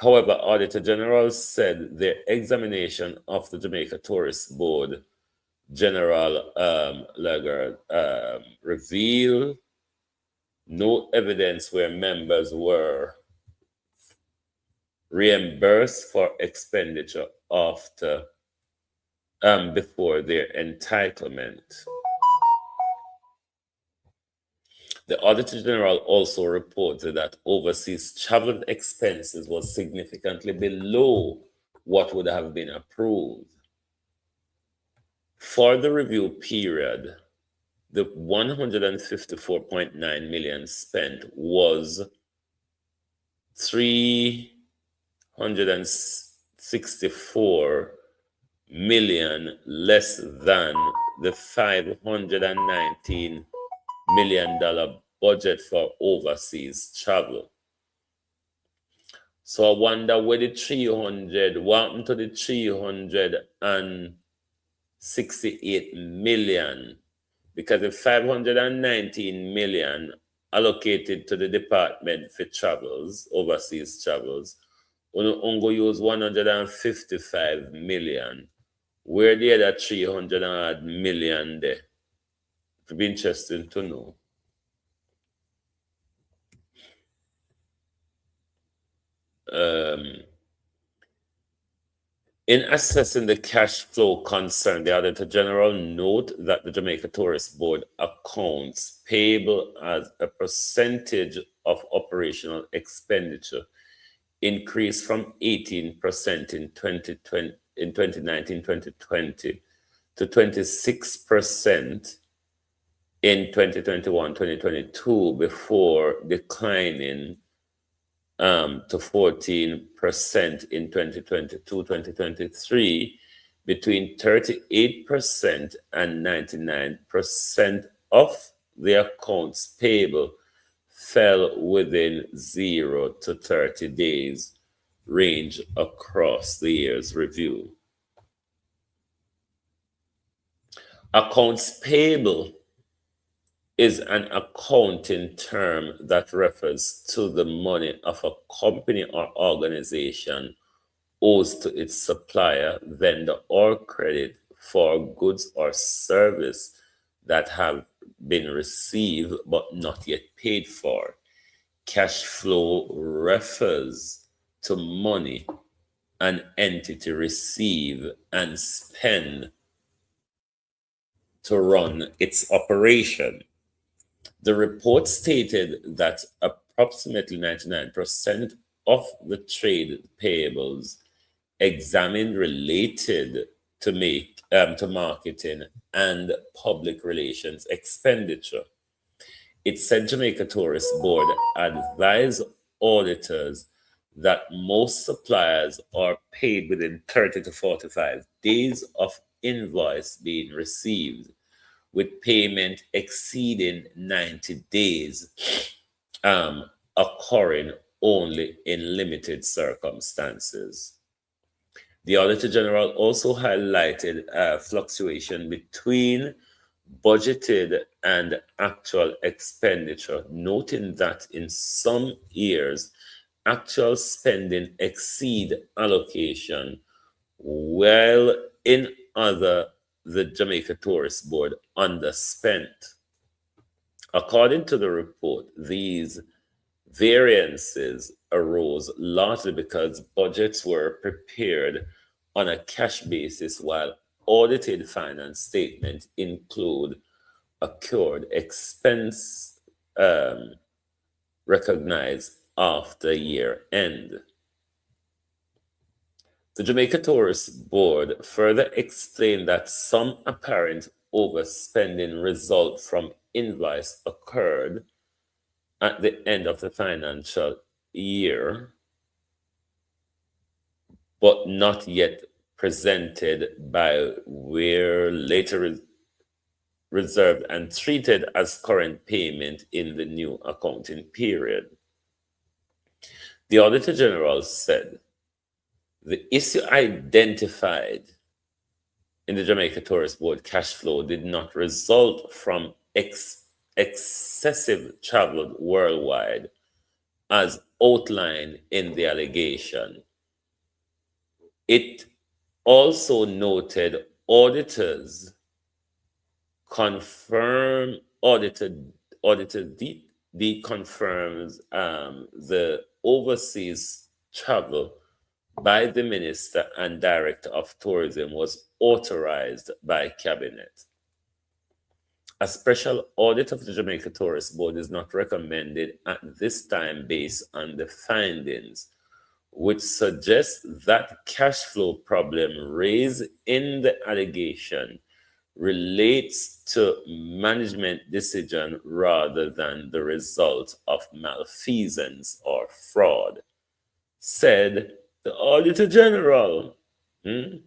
However, Auditor General said their examination of the Jamaica Tourist Board General Lagarde revealed no evidence where members were reimbursed for expenditure after before their entitlement. The Auditor General also reported that overseas travel expenses was significantly below what would have been approved. For the review period, the 154.9 million spent was 364 million less than the $519 million budget for overseas travel. So I wonder where the 300, what happened to the 368 million? Because the 519 million allocated to the department for travels, overseas travels, only use 155 million. Where the other 300 million there? It would be interesting to know. In assessing the cash flow concern, the Auditor General note that the Jamaica Tourist Board accounts payable as a percentage of operational expenditure increased from 18% in 2019-2020 to 26% in 2021-2022 before declining to 14% in 2022-2023. Between 38% and 99% of the accounts payable fell within 0 to 30 days range across the year's review. Accounts payable is an accounting term that refers to the money of a company or organization owes to its supplier, vendor, or credit for goods or service that have been received but not yet paid for. Cash flow refers to money an entity receive and spend to run its operation. The report stated that approximately 99% of the trade payables examined related to marketing and public relations expenditure. It said Jamaica Tourist Board advised auditors that most suppliers are paid within 30 to 45 days of invoice being received, with payment exceeding 90 days occurring only in limited circumstances. The Auditor General also highlighted a fluctuation between budgeted and actual expenditure, noting that in some years, actual spending exceed allocation, while in other, the Jamaica Tourist Board underspent. According to the report, these variances arose largely because budgets were prepared on a cash basis, while audited finance statements include accrued expense recognized after year end. The Jamaica Tourist Board further explained that some apparent overspending result from invoice occurred at the end of the financial year but not yet presented by were later reserved and treated as current payment in the new accounting period. The Auditor General said the issue identified in the Jamaica Tourist Board cash flow did not result from excessive travel worldwide as outlined in the allegation. It also noted auditors confirm auditor D confirms the overseas travel by the Minister and Director of Tourism was authorized by Cabinet. A special audit of the Jamaica Tourist Board is not recommended at this time based on the findings, which suggests that cash flow problem raised in the allegation relates to management decision rather than the result of malfeasance or fraud, said the Auditor General. We're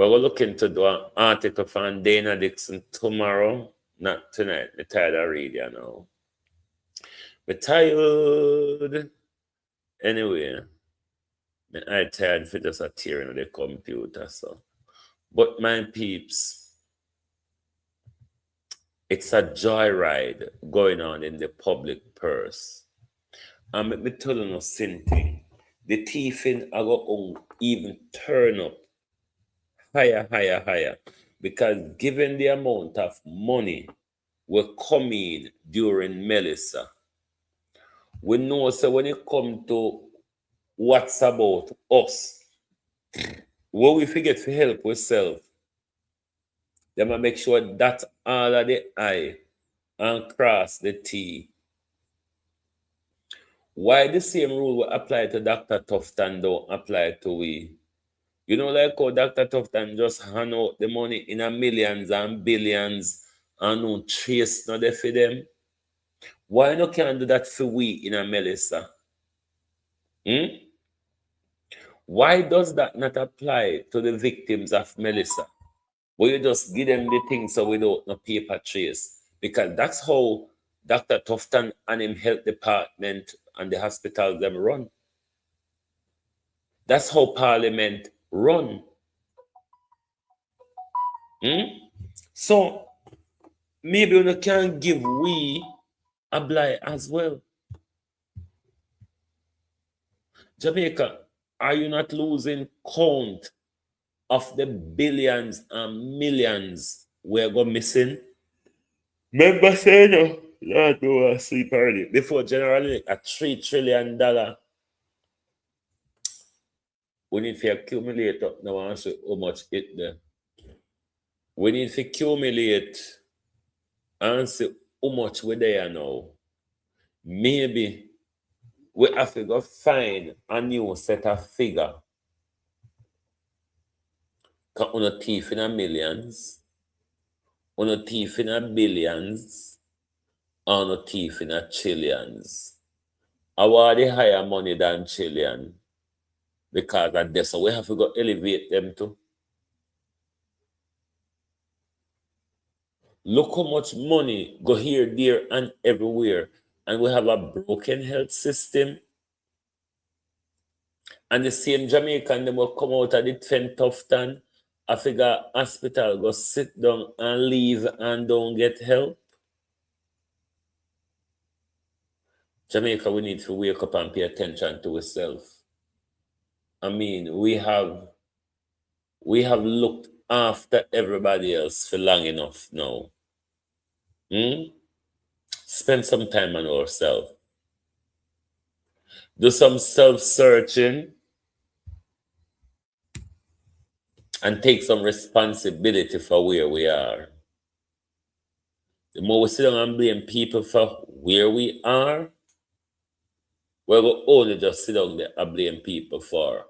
looking to do an article from Dana Dixon tomorrow, not tonight. I'm tired of reading now. I'm tired. Anyway, I'm tired for just a tearing of the computer, so. But my peeps, it's a joyride going on in the public purse. And let me tell you no thing. The thiefing are going to even turn up higher. Because given the amount of money we're coming during Melissa, we know so when it comes to what's about us, what we forget to help ourselves, they might make sure that all of the I and cross the T. Why the same rule will apply to Dr. Tufton don't apply to we? You know, like how Dr. Tufton just hand out the money in a millions and billions and no trace no there for them. Why no can do that for we in a Melissa? Why does that not apply to the victims of Melissa? But you just give them the things so without no paper trace. Because that's how Dr. Tufton and him health department and the hospitals them run. That's how Parliament run. So maybe you can give we a blight as well. Jamaica, are you not losing count of the billions and millions we're going missing? Remember saying, no, Lord, we were asleep early. Before generally a $3 trillion, we need to accumulate up now and see how much it there. We need to accumulate and see how much we're there now. Maybe we have to go find a new set of figure. Because on a thief in a millions, on a thief in a billions, on a thief in a trillions. Our the higher money than trillion. Because of this, so we have to go elevate them too. Look how much money go here, there, and everywhere. And we have a broken health system. And the same Jamaican, they will come out of the 10 Tufton, I figure hospital, go sit down and leave and don't get help. Jamaica, we need to wake up and pay attention to ourselves. I mean, we have looked after everybody else for long enough now. Spend some time on ourselves. Do some self-searching and take some responsibility for where we are. The more we sit down and blame people for where we are, we will only just sit down there and blame people for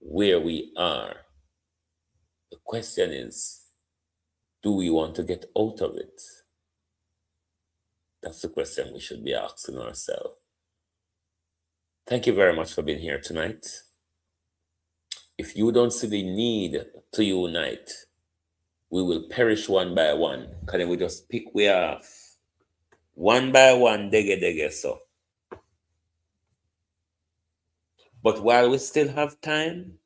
where we are. The question is, do we want to get out of it? That's the question we should be asking ourselves. Thank you very much for being here tonight. If you don't see the need to unite, we will perish one by one. Can we just pick we off one by one, dege so. But while we still have time,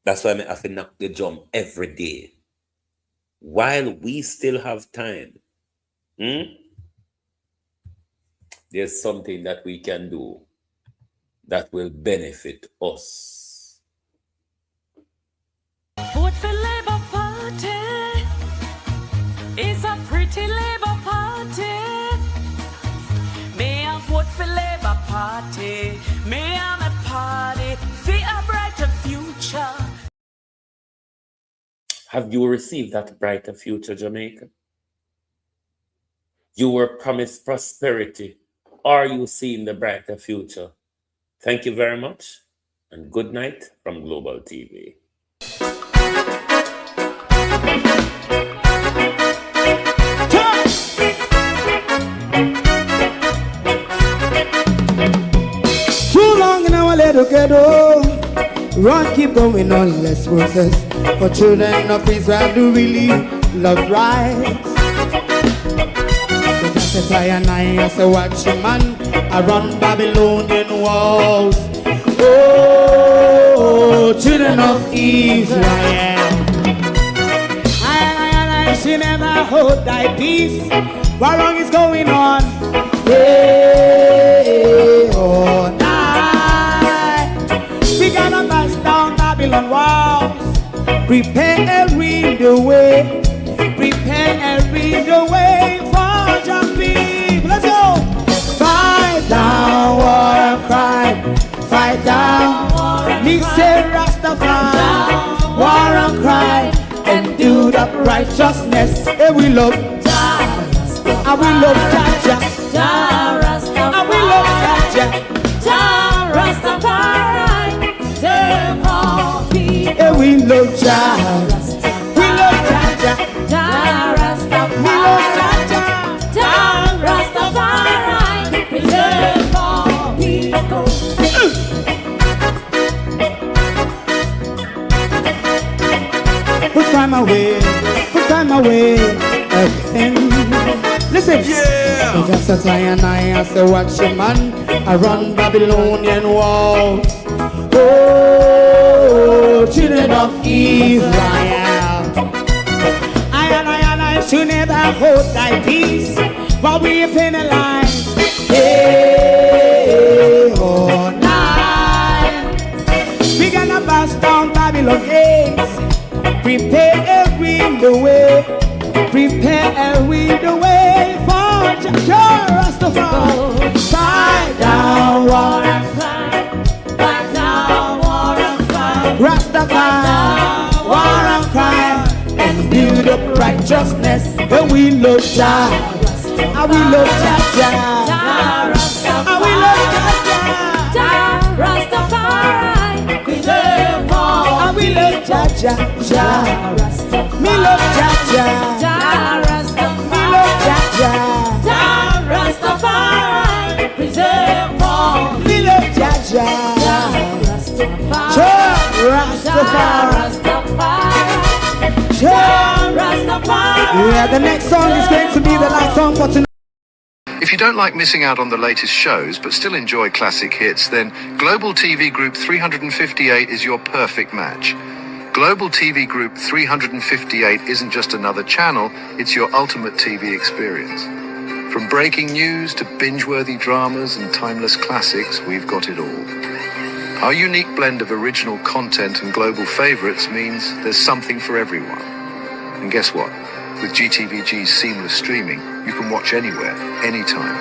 that's why I have to knock the drum every day. While we still have time, there's something that we can do that will benefit us. Vote for Labour Party. It's a pretty Labour Party. May I vote for Labour Party? May I a party for a brighter future? Have you received that brighter future, Jamaica? You were promised prosperity. Are you seeing the brighter future? Thank you very much, and good night from Global TV. Too long in our little ghetto. Run, keep going on, less process. For children of Israel do really love rights. So that's why I say watch your man around Babylonian walls. Oh, children of Israel. I should never hold thy peace. What wrong is going on? Hey, oh, night. We gotta bust down Babylon walls. Prepare and read the way. Prepare and read the way for jumping. Let's go. Fight down war and crime. Fight down. Me say Rastafari. War and crime. And do the righteousness. And we love. And we love Jaja. And we love Jaja. Rastafari, save all people. And we love Jaja. We love Jaja. We love Jaja. Rastafari, save all people. Put time away. Put time away. Again. Listen. Yeah. So just as I say watch your man around Babylonian walls. Oh, children of Israel. I should never hold thy peace while we are penalized. Hey, oh, night. We gonna bust down Babylon gates. Prepare and read the way. Prepare and read the way for Rastafari. Fight down war and crime. Fight down war and crime. Rastafari, war and crime, and build up righteousness. And we love Jah, and we love Jah, and we love Jah, Rastafari, preserve all. and we love Jah. Me love Jah, me love Jah, Rastafari, preserve all. me love Jah. Rastafari. Yeah, the next song is going to be the last song for tonight. If you don't like missing out on the latest shows but still enjoy classic hits, then Global TV Group 358 is your perfect match. Global TV Group 358 isn't just another channel, it's your ultimate TV experience. From breaking news to binge-worthy dramas and timeless classics, we've got it all. Our unique blend of original content and global favorites means there's something for everyone. And guess what? With GTVG's seamless streaming, you can watch anywhere, anytime.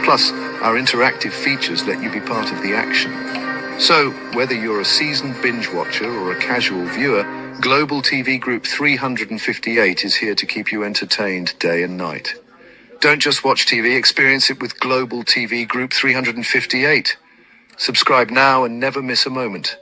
Plus, our interactive features let you be part of the action. So, whether you're a seasoned binge watcher or a casual viewer, Global TV Group 358 is here to keep you entertained day and night. Don't just watch TV, experience it with Global TV Group 358. Subscribe now and never miss a moment.